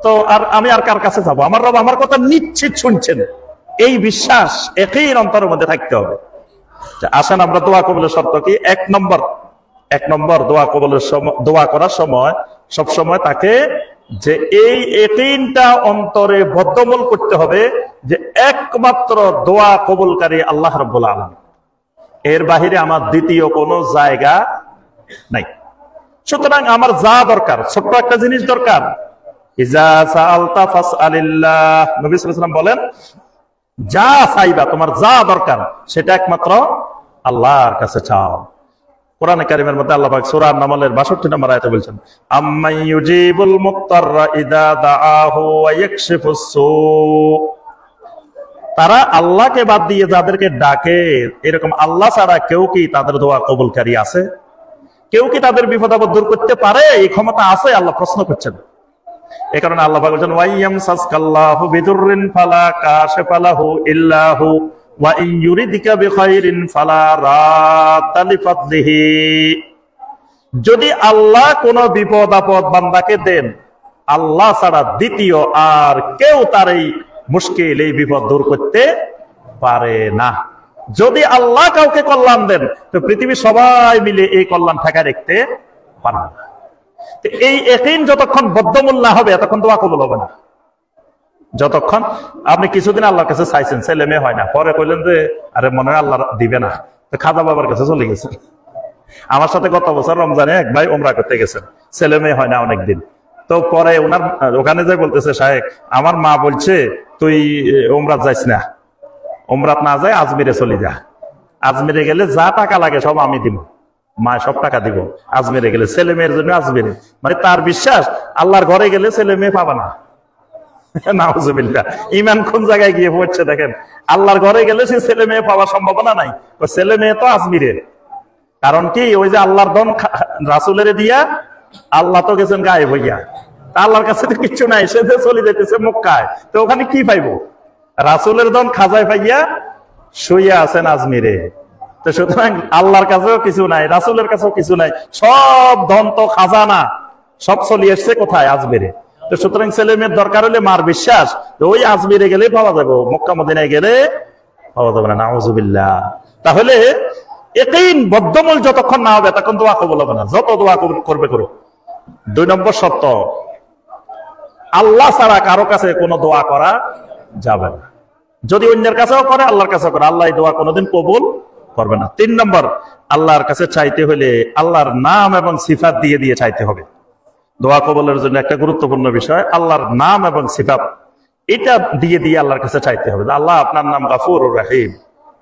তো আর আমি আর কার কাছে যাবো? আমার রব আমার কথা নিশ্চিত শুনছেন, এই বিশ্বাস একই অন্তরের মধ্যে থাকতে হবে। আসেন আমরা দোয়া কবুলের শর্ত কি? এক নম্বর দোয়া কবুলের সময়, দোয়া করার সময় সব সময় তাকে যে এই ইয়াকিনটা অন্তরে বদ্ধমূল করতে হবে যে একমাত্র দোয়া কবুলকারী আল্লাহ রাব্বুল আলামিন, এর বাহিরে আমার দ্বিতীয় কোনো জায়গা নাই। সুতরাং আমার যা দরকার, ছোট্ট একটা জিনিস দরকার, ইজা সাআলতা ফাসআলিল্লাহ, নবী সাল্লাল্লাহু আলাইহি ওয়াসাল্লাম বলেন যা চাইবা, তোমার যা দরকার সেটা একমাত্র আল্লাহর কাছে চাও। কোরআনে কারীমের মধ্যে আল্লাহ পাক সূরা আন-নামলের 62 নম্বর আয়াতে বলছেন, আম্মান ইউজিবুল মুত্তাররা ইযা দাআহু ওয়া ইয়াকশিফুস সু, তারা আল্লাহকে বাদ দিয়ে যাদেরকে ডাকে, এরকম আল্লাহ ছাড়া কেউ কি তাদের দোয়া কবুলকারী আছে? কেউ কি তাদের বিপদ আপদ দূর করতে পারে? এই ক্ষমতা আছে? আল্লাহ প্রশ্ন করছেন। এই কারণে আল্লাহ পাক বলেন, ওয়াইয়ামসাসকাল্লাহু বিদুররিন ফালা কাশিফা লাহু ইল্লা হু ওয়া ইন ইউরিদিকা বিখাইরিন ফালা রাদ্দা লিফাদলিহি, যদি আল্লাহ কোন বিপদ আপদ বান্দাকে দেন, আল্লাহ ছাড়া দ্বিতীয় আর কেউ তার এই মুশকিল, এই বিপদ দূর করতে পারে না। যদি আল্লাহ কাউকে কল্যাণ দেন তো পৃথিবীর সবাই মিলে এই কল্যাণ ঠেকায় রাখতে পারবে না। এই ইয়াকিন যতক্ষণ বদ্ধমূল না হবে ততক্ষণ দোয়া কবুল হবে না। যতক্ষণ আপনি কিছুদিন আল্লাহর কাছে চাইছেন, ছেলে মেয়ে হয় না, পরে কইলেন যে আরে মনে হয় আল্লাহ দিবে না, তো খাজা বাবার কাছে চলে গেছেন। আমার সাথে গত বছর রমজানে এক ভাই ওমরা করতে গেছেন, ছেলে মেয়ে হয় না অনেকদিন, তো পরে ওনার ওখানে যাই বলতেছে, সাহেব আমার মা বলছে তুই ওমরাত যাইস না, ওমরাত না যায় আজমিরে চলে যা, আজমিরে গেলে যা টাকা লাগে সব আমি দিব, মা সব টাকা দিব, আজমিরে গেলে ছেলে মেয়ের জন্য আজমিরে। মানে তার বিশ্বাস আল্লাহর ঘরে গেলে ছেলে মেয়ে পাবা না। নাউজুবিল্লাহ, ইমান কোন জায়গায় গিয়ে পড়ছে দেখেন। আল্লাহর ঘরে গেলে সে ছেলে মেয়ে পাওয়ার সম্ভাবনা নাই, ছেলে মেয়ে তো আজমিরে। কারণ কি, ওই যে আল্লাহর ধন রাসূলের দিয়া, আল্লাহ তো গেছেন গায়েব হইয়া, আল্লাহর কাছে তো কিচ্ছু নাই, সে চলে যেতেছে মক্কায়, তো ওখানে কি পাইবো? রাসূলের ধন খাজায় পাইয়া শুইয়া আছেন আজমিরে। তো সুতরাং আল্লাহর কাছেও কিছু নাই, রাসূলের কাছেও কিছু নাই, সব ধন তো খাজানা সব চলে এসছে কোথায়? আজমিরে। তো সুতরাং ছেলে মেয়ের দরকার হলে মার বিশ্বাস ওই আজমিরে গেলে পাওয়া যাবে, মক্কা মদিনায় গেলে পাওয়া যাবে না। নাউজুবিল্লাহ। তাহলে ইয়াকিন বদ্ধমূল যতক্ষণ না হবে তখন দোয়া কবুল হবে না, যত দোয়া করবে করো। 2 নম্বর শর্ত, আল্লাহ ছাড়া কারো কাছে কোনো দোয়া করা যাবে না। যদি অন্যের কাছেও করে, আল্লাহর কাছেও করে, আল্লাহ এই দোয়া কোনোদিন কবুল করবে না। 3 নম্বর, আল্লাহর কাছে চাইতে হলে আল্লাহর নাম এবং সিফাত দিয়ে দিয়ে চাইতে হবে। দোয়া কবুলের জন্য একটা গুরুত্বপূর্ণ বিষয় আল্লাহর নাম এবং সিফাত, এটা দিয়ে দিয়ে আল্লাহর কাছে চাইতে হবে। আল্লাহ আপনার নাম গাফুরুর রহিম,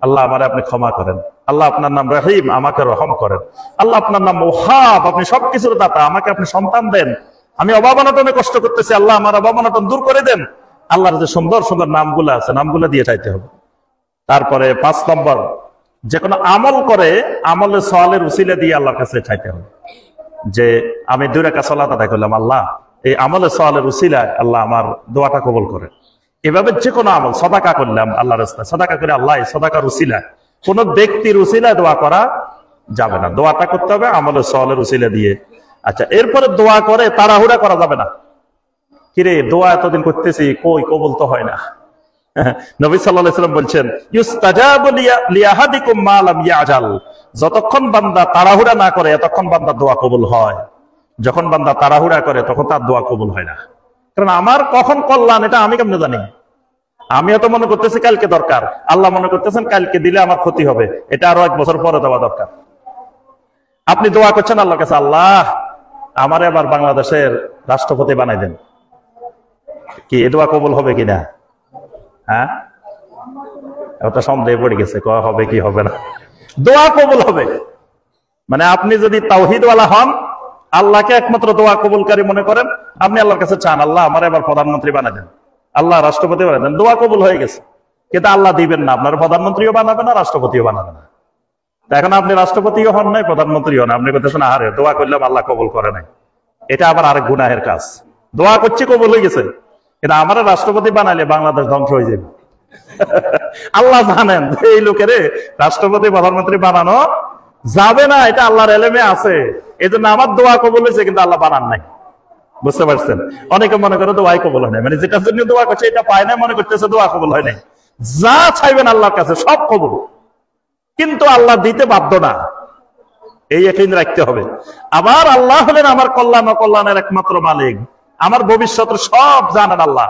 আল্লাহ আমারে আপনি ক্ষমা করেন। আল্লাহ আপনার নাম রহিম, আমাকে রহম করেন। আল্লাহ আপনার নাম ওহাব, আপনি সবকিছুর দাতা, আমাকে আপনি সন্তান দেন। আমি অভাব অনটনে কষ্ট করতেছি, আল্লাহ আমার অভাব অনটন দূর করে দেন। আল্লাহর যে সুন্দর সুন্দর নামগুলো আছে, নামগুলো দিয়ে চাইতে হবে। তারপরে 5 নম্বর, যে কোনো আমল করে আমলের সওয়ালের উসিলা দিয়ে আল্লাহর কাছে চাইতে হবে। যে আমি 2 রাকাত সালাত আদায় করলাম, আল্লাহ এই আমলের সওয়ালের উসিলায় আল্লাহ আমার দোয়াটা কবুল করে। এভাবে যে কোনো আমল, সদাকা করলাম আল্লাহর রাস্তায়, সদাকা করে আল্লাহ এই সদাকার উসিলায়, কোন ব্যক্তির উসিলায় দোয়া করা যাবে না। দোয়াটা করতে হবে আমলের সওয়ালের উসিলা দিয়ে। আচ্ছা, এরপরে দোয়া করে তাড়াহুড়া করা যাবে না। কিরে দোয়া এতদিন করতেছি, কই কবুল তো হয় না। নবী সাল্লাল্লাহু আলাইহি ওয়াসাল্লাম বলছেন, ইউস্তাজাবু লিআহাদিকুম মা লাম ইয়াজাল, যতক্ষণ বান্দা তাড়াহুড়া না করে এতক্ষণ বান্দা দোয়া কবুল হয়। যখন বান্দা তাড়াহুড়া করে তখন তার দোয়া কবুল হয় না। কারণ আমার কখন কল্যাণ এটা আমি কেমনে জানি? আমিও তো মনে করতেছি কালকে দরকার, আল্লাহ মনে করতেছেন কালকে দিলে আমার ক্ষতি হবে, এটা আরো 1 বছর পরে দেওয়া দরকার। আপনি দোয়া করছেন আল্লাহর কাছে, আল্লাহ আমারে আবার বাংলাদেশের রাষ্ট্রপতি বানাই দেন, কি এ দোয়া কবুল হবে কিনা? হ্যাঁ, ওটা সন্দেহ পড়ে গেছে, হবে কি হবে না, দোয়া কবুল হবে। মানে আপনি যদি তাওহীদওয়ালা হন, আল্লাহকে একমাত্র দোয়া কবুলকারী মনে করেন, আপনি আল্লাহর কাছে চান আল্লাহ আমার এবার প্রধানমন্ত্রী বানাই দেন, আল্লাহ রাষ্ট্রপতি বানাই দেন, দোয়া কবুল হয়ে গেছে। কিন্তু আল্লাহ দিবেন না, আপনার প্রধানমন্ত্রীও বানাবে না, রাষ্ট্রপতিও বানাবে না। এখন আপনি রাষ্ট্রপতিও হন নাই, প্রধানমন্ত্রী হন, আপনি বলতেছেন আরে দোয়া করলাম আল্লাহ কবুল করে নাই, এটা আবার আরেক গুনাহের কাজ। দোয়া করছি কবুল হয়ে গেছে, কিন্তু আমার রাষ্ট্রপতি বানাইলে বাংলাদেশ ধ্বংস হয়ে যাবে। আল্লাহ জানেন এই লোকের রাষ্ট্রপতি প্রধানমন্ত্রী বানানো যাবে না, এটা আল্লাহর এলেমে আছে। এই জন্য আমার দোয়া কবুল হয়েছে, কিন্তু আল্লাহ বানান নাই। বুঝতে পারছেন? অনেকে মনে করে দোয়াই কবুল হয় নাই, মানে যেটার জন্য দোয়া করছে এটা পায় না, মনে করতেছে দোয়া কবুল হয় নাই। যা চাইবেন আল্লাহর কাছে সব কবুল, কিন্তু আল্লাহ দিতে বাধ্য না, এই ইয়াকিন রাখতে হবে। আবার আল্লাহ হলেন আমার কল্যাণ অকল্যাণের একমাত্র মালিক, আমার ভবিষ্যতের সব জানেন আল্লাহ।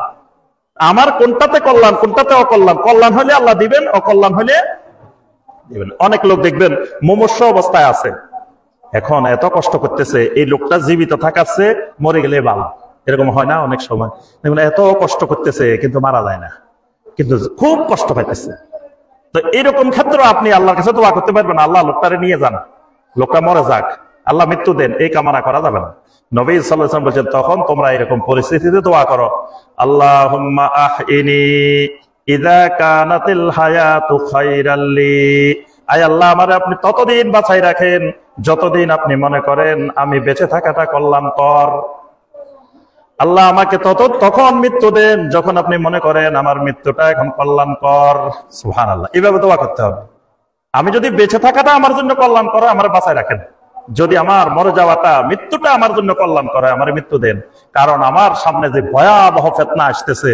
আমার কোনটাতে কল্যাণ কোনটাতে অকল্যাণ, কল্যাণ হলে আল্লাহ দিবেন, অকল্যাণ হলে দিবেন। অনেক লোক দেখবেন মুমূর্ষু অবস্থায় আছে, এখন এত কষ্ট করতেছে, এই লোকটা জীবিত থাকাচ্ছে মরে গেলে ভালো, এরকম হয় না? অনেক সময় দেখবেন এত কষ্ট করতেছে কিন্তু মারা যায় না, কিন্তু খুব কষ্ট পাইতেছে। তো এরকম ক্ষেত্রে আপনি আল্লাহর কাছে দোয়া করতে পারবেন, আল্লাহ লোকটারে নিয়ে যান, লোকটা মরে যাক, আল্লাহ মৃত্যু দেন, এই কামনা করা যাবে না। নবী সাল্লাল্লাহু আলাইহি ওয়াসাল্লাম বলেছেন তখন তোমরা এরকম পরিস্থিতিতে দোয়া করো, আল্লাহুম্মা আহইনি ইযা কানাতিল হায়াতু খায়রাল লি, আয় আল্লাহ আমারে আপনি ততদিন বাঁচাই রাখেন যতদিন আপনি মনে করেন আমি বেঁচে থাকাটা কল্যাণকর। আল্লাহ আমাকে তখন মৃত্যু দেন যখন আপনি মনে করেন আমার মৃত্যুটা এখন কল্যাণকর। সুবহানাল্লাহ, এইভাবে দোয়া করতে হবে। আমি যদি বেঁচে থাকাটা আমার জন্য কল্যাণ করে, আমার বাঁচায় রাখেন। যদি আমার মরে যাওয়াটা, মৃত্যুটা আমার জন্য কল্যাণ করে, আমার মৃত্যু দেন। কারণ আমার সামনে যে ভয়াবহ ফিতনা আসতেছে,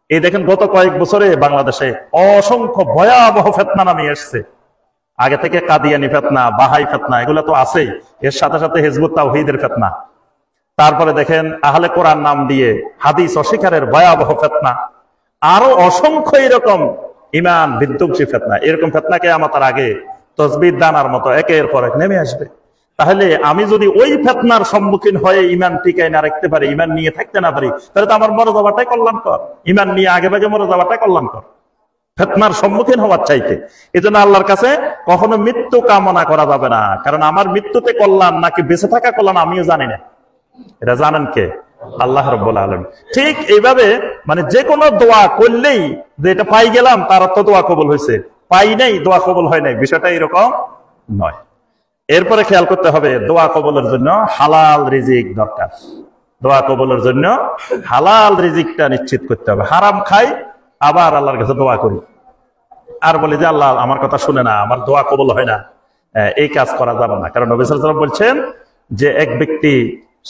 এই দেখেন গত কয়েক বছরে বাংলাদেশে অসংখ্য ভয়াবহ ফিতনা নামে এসছে। আগে থেকে কাদিয়ানি ফিতনা, বাহাই ফিতনা, এগুলো তো আছেই, এর সাথে সাথে হিজবুত তাওহীদের ফিতনা, তারপরে দেখেন আহলে কোরআন নাম দিয়ে হাদিস অস্বীকারের ভয়াবহ ফিতনা, আরো অসংখ্য এরকম ইমান বিধ্বংসী ফিতনা। এরকম ফিতনাকে আমাদের আগে তসবির দানার মতো একের পর এক নেমে আসবে। তাহলে আমি যদি ওই ফিতনার সম্মুখীন হয়ে ইমান টিকাই না রাখতে পারি, ইমান নিয়ে থাকতে না পারি, তাহলে তো আমার মরে যাওয়াটাই কল্যাণকর। ইমান নিয়ে আগে ভাগে মরে যাওয়াটাই কল্যাণকর, ফিতনার সম্মুখীন হওয়ার চাইতে। এই জন্য আল্লাহর কাছে কখনো মৃত্যু কামনা করা যাবে না, কারণ আমার মৃত্যুতে কল্যাণ নাকি বেঁচে থাকা কল্যাণ আমিও জানি না, এটা জানেন কে? আল্লাহ রাব্বুল আলামিন। ঠিক এইভাবে মানে যে কোনো দোয়া করলেই যে এটা পাই গেলাম তার অর্থ দোয়া কবুল হয়েছে, পাই নাই দোয়া কবুল হয় নাই, বিষয়টা এরকম নয়। এরপরে খেয়াল করতে হবে দোয়া কবুলের জন্য হালাল রিজিক দরকার। দোয়া কবুলের জন্য হালাল রিজিকটা নিশ্চিত করতে হবে। হারাম খাই আবার আল্লাহর কাছে দোয়া করি আর বলি যে আল্লাহ আমার কথা শুনে না, আমার দোয়া কবুল হয় না, এই কাজ করা যাবে না। কারণ নবী সাল্লাল্লাহু আলাইহি ওয়াসাল্লাম বলছেন যে এক ব্যক্তি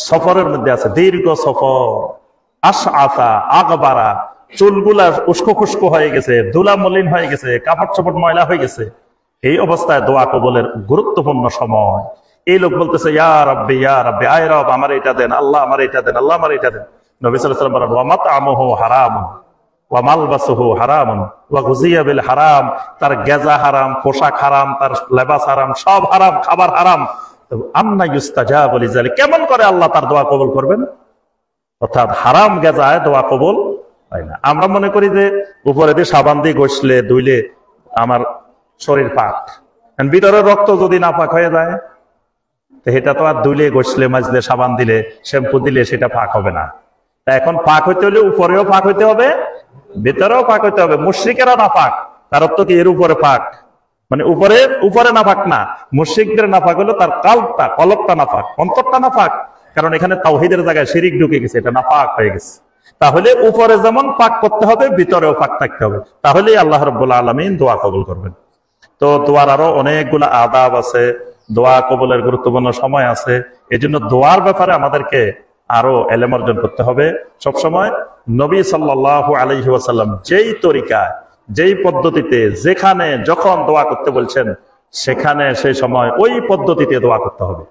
সফরের মধ্যে আছে, দীর্ঘ সফর, আশআসা আগবারা, চুলগুলা উস্কো খুস্কো হয়ে গেছে, ধুলা মলিন হয়ে গেছে, কাপড় চোপড় ময়লা হয়ে গেছে, এই অবস্থায় দোয়া কবুলের গুরুত্বপূর্ণ সময়। এই লোক বলতেছে ইয়া রাব্বি ইয়া রাব্বি, আয় রব আমার এটা দেন, আল্লাহ আমার এটা দেন, আল্লাহ আমার এটা দেন। নবী সাল্লাল্লাহু আলাইহি ওয়াসাল্লাম বলেন ওয়া মাতআমুহু হারামুন ওয়া মালবাসুহু হারামুন ওয়া গুযিয়া বিল হারাম, তার গেজা হারাম, পোশাক হারাম, তার লেবাস হারাম, সব হারাম, খাবার হারাম। আন্না ইউস্তাজাবু লিযালিক, কেমন করে আল্লাহ তার দোয়া কবুল করবেন? অর্থাৎ হারাম গেজায় দোয়া কবুল হয় না। আমরা মনে করি যে উপরে দিয়ে সাবান দিয়ে ঘষলে ধুইলে আমার শরীর পাক, ভিতরে রক্ত যদি না পাক হয়ে যায় তো এটা তো আর ধুইলে ঘষলে মাজলে সাবান দিলে শ্যাম্পু দিলে সেটা পাক হবে না। তা এখন পাক হইতে হলে উপরেও পাক হইতে হবে, ভিতরেও পাক হইতে হবে। মুশরিকেরা না পাক, তার অর্থ কি এর উপরে পাক, মানে উপরে না পাক না, মুশরিকদের না পাক হলো তার কলবটা না পাক, অন্তরটা না পাক। কারণ এখানে তাওহীদের জায়গায় শিরিক ঢুকে গেছে, এটা না পাক হয়ে গেছে। তাহলে উপরে যেমন পাক করতে হবে, ভিতরেও পাক থাকতে হবে, তাহলেই আল্লাহ রাব্বুল আলামিন দোয়া কবুল করবেন। তো দোয়ার আরো অনেকগুলো আদাব আছে, দোয়া কবুলের গুরুত্বপূর্ণ সময় আছে। এই জন্য দোয়ার ব্যাপারে আমাদেরকে আরো এলেম অর্জন করতে হবে। সবসময় নবী সাল্লাল্লাহু আলাইহি ওয়াসাল্লাম যেই তরিকায়, যেই পদ্ধতিতে, যেখানে যখন দোয়া করতে বলছেন, সেখানে সেই সময় ওই পদ্ধতিতে দোয়া করতে হবে।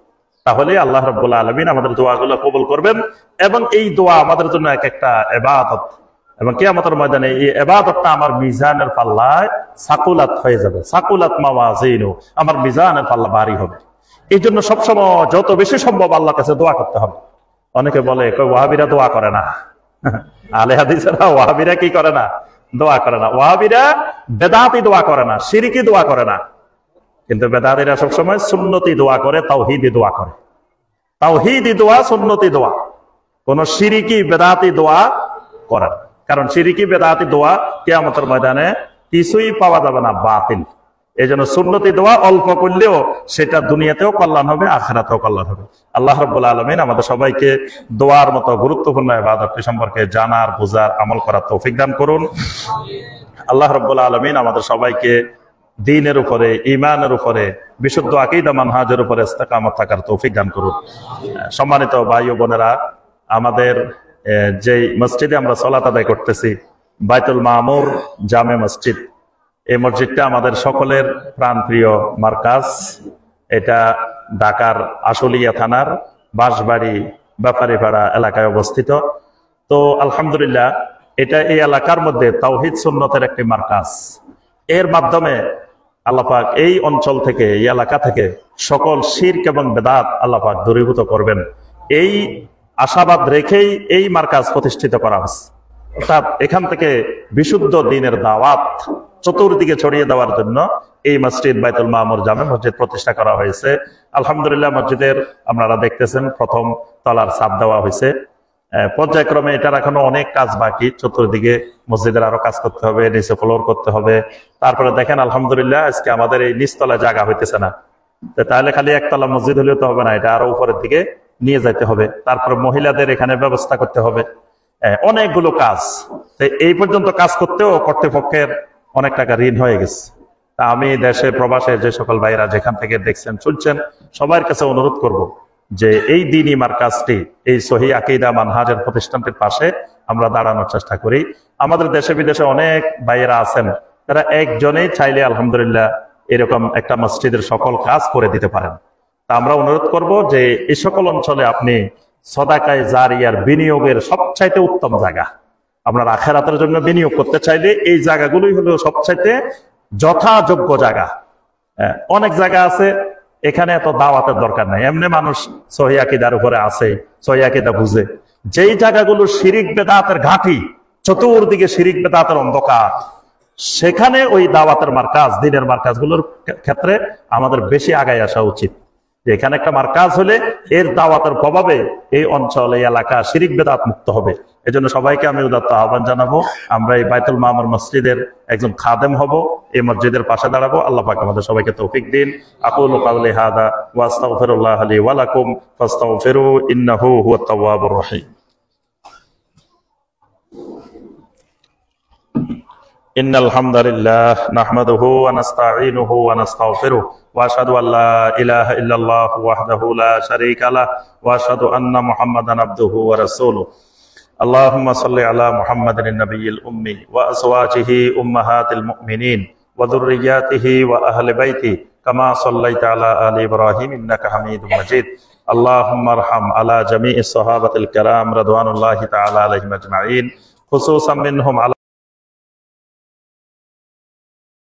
তাহলে আল্লাহ রাব্বুল আলামিন আমাদের দোয়াগুলো কবুল করবেন। এবং এই দোয়া আমাদের জন্য এক একটা ইবাদত, এবং কিয়ামতের ময়দানে এই ইবাদতটা আমার মিজানের পাল্লায় সাকুলাত হয়ে যাবে। সাকুলাত মাওয়াজিনু, আমার মিজানের পাল্লা ভারী হবে। এই জন্য সবসময় যত বেশি সম্ভব আল্লাহর কাছে দোয়া করতে হবে। অনেকে বলে ওয়াহাবিরা দোয়া করে না, আলে হাদিসেরা ওয়াহাবিরা কি করে না? দোয়া করে না। ওয়াহাবিরা বেদাতি দোয়া করে না, শিরকি দোয়া করে না। কিন্তু বেদাতিরা সবসময় সুন্নতি দোয়া করে, তাওহীদি দোয়া করে। তাওহীদি দোয়া, সুন্নতি দোয়া, কোন শিরকি বেদাতি দোয়া করে না। কারণ শিরকি বেদাতি দোয়া কিয়ামতের ময়দানে কিছুই পাওয়া যাবে না, বাতিল। এই জন্য সুন্নতি দোয়া অল্প করলেও সেটা দুনিয়াতেও কল্যাণ হবে, আখিরাতেও কল্যাণ হবে। আল্লাহ রাব্বুল আলামিন আমাদের সবাইকে দোয়ার মতো গুরুত্বপূর্ণ ইবাদতটি সম্পর্কে জানার, বুঝার, আমল করার তৌফিক দান করুন। আল্লাহ রাব্বুল আলামিন আমাদের সবাইকে দ্বীনের উপরে, ঈমানের উপরে, বিশুদ্ধ আকীদা মানহাজের উপরে ইস্তেকামত থাকার তৌফিক দান করুন। সম্মানিত ভাই ও বোনেরা, আমাদের যেই মসজিদে আমরা সালাত আদায় করতেছি, বাইতুল মামুর জামে মসজিদ, এই মসজিদটা আমাদের সকলের প্রাণপ্রিয় মার্কাজ। এটা ঢাকার আশুলিয়া থানার বাঁশবাড়ি ব্যাপারীপাড়া এলাকায় অবস্থিত। তো আলহামদুলিল্লাহ, এটা এই এলাকার মধ্যে তাওহীদ সুন্নতের একটি মার্কাজ। এর মাধ্যমে আল্লাহ পাক এই অঞ্চল থেকে, এই এলাকা থেকে সকল শিরক এবং বেদাত আল্লাহ পাক দূরীভূত করবেন, এই আশাবাদ রেখেই এই মার্কাজ প্রতিষ্ঠিত করা হয়েছে। অর্থাৎ এখান থেকে বিশুদ্ধ দ্বীনের দাওয়াত চতুর্দিকে ছড়িয়ে দেওয়ার জন্য এই মসজিদ বাইতুল মামুর জামে মসজিদ প্রতিষ্ঠা করা হয়েছে। আলহামদুলিল্লাহ, মসজিদের আপনারা দেখতেছেন প্রথম তলার ছাদ দেওয়া হয়েছে। পর্যায়ক্রমে এটার এখনো অনেক কাজ বাকি। চতুর্দিকে মসজিদের আরো কাজ করতে হবে, নিচে ফ্লোর করতে হবে। তারপরে দেখেন আলহামদুলিল্লাহ, আজকে আমাদের এই নিচতলায় জায়গা হইতেছে না, তাহলে খালি একতলা মসজিদ হলেও তো হবে না, এটা আরো উপরের দিকে নিয়ে যাইতে হবে। তারপরে মহিলাদের এখানে ব্যবস্থা করতে হবে, অনেকগুলো কাজ। এই পর্যন্ত কাজ করতেও কর্তৃপক্ষের অনেক টাকা ঋণ হয়ে গেছে। তা আমি দেশে প্রবাসে যে সকল ভাইরা যেখান থেকে দেখছেন, শুনছেন, সবার কাছে অনুরোধ করব যে এই দ্বীনী মার্কাজটি, এই সহিহ আকীদা মানহাজের প্রতিষ্ঠানটির পাশে আমরা দাঁড়ানোর চেষ্টা করি। আমাদের দেশে বিদেশে অনেক ভাইয়েরা আছেন, তারা একজনেই চাইলে আলহামদুলিল্লাহ এরকম একটা মসজিদের সকল কাজ করে দিতে পারেন। তা আমরা অনুরোধ করব যে এই সকল অঞ্চলে আপনি সাদাকায়ে জারিয়ার বিনিয়োগের সবচাইতে উত্তম জায়গা, আপনার আখিরাতের জন্য বিনিয়োগ করতে চাইলে এই জায়গাগুলোই হলো সবচাইতে যথাযোগ্য জায়গা। অনেক জায়গা আছে এখানে এত দাওয়াতের দরকার নাই, এমনি মানুষ সহিহ আকীদার উপরে আছে, সহিহ আকীদা বুঝে। যেই জায়গাগুলো শিরিক বেদাতের ঘাঁটি, চতুর্দিকে শিরিক বেদাতের অন্ধকার, সেখানে ওই দাওয়াতের মার্কাজ, দ্বীনের মার্কাজগুলোর ক্ষেত্রে আমাদের বেশি আগায় আসা উচিত। এখানে একটা মার্কাজ হলে এর দাওয়াতের প্রভাবে এই অঞ্চল, এই এলাকা শিরিক বেদাত মুক্ত হবে। এজন্য সবাইকে আমি উদাত্ত আহ্বান জানাবো, আমরা এই বাইতুল মামুর মসজিদের একজন খাদেম হব, এই মসজিদের পাশে দাঁড়াবো। আল্লাহ পাক আমাদের সবাইকে তৌফিক দিন। আকুলু কাওলি হাদা ওয়া আস্তাগফিরুল্লাহ লি ওয়া লাকুম ফাস্তাগফিরু ইন্নাহু হুয়াত তাওয়াবুর রহিম। ইন্নাল হামদালিল্লাহ নাহমাদুহু ওয়া নাস্তাঈনুহু ওয়া নাস্তাগফিরুহু ওয়া আশহাদু আল লা ইলাহা ইল্লাল্লাহু ওয়াহদাহু লা শারীকা লাহু ওয়া আশহাদু আন্না মুহাম্মাদান আবদুহু ওয়া রাসূলুহু। আল্লাহুম্মা সাল্লি আলা মুহাম্মাদিন নাবিয়্যিল উম্মি ওয়া আজওয়াজিহি উম্মাহাতিল মুমিনিন ওয়া যুররিয়্যাতিহি ওয়া আহলি বাইতিহি কামা সাল্লাইতা আলা আলি ইব্রাহিম ইন্নাকা হামিদুম মাজিদ। আল্লাহুম্মা আরহাম আলা জামিইস সাহাবাতিল কিরাম রাদওয়ানুল্লাহি তাআলা আলাইহিম আজমাইন, খুসুসাম মিনহুম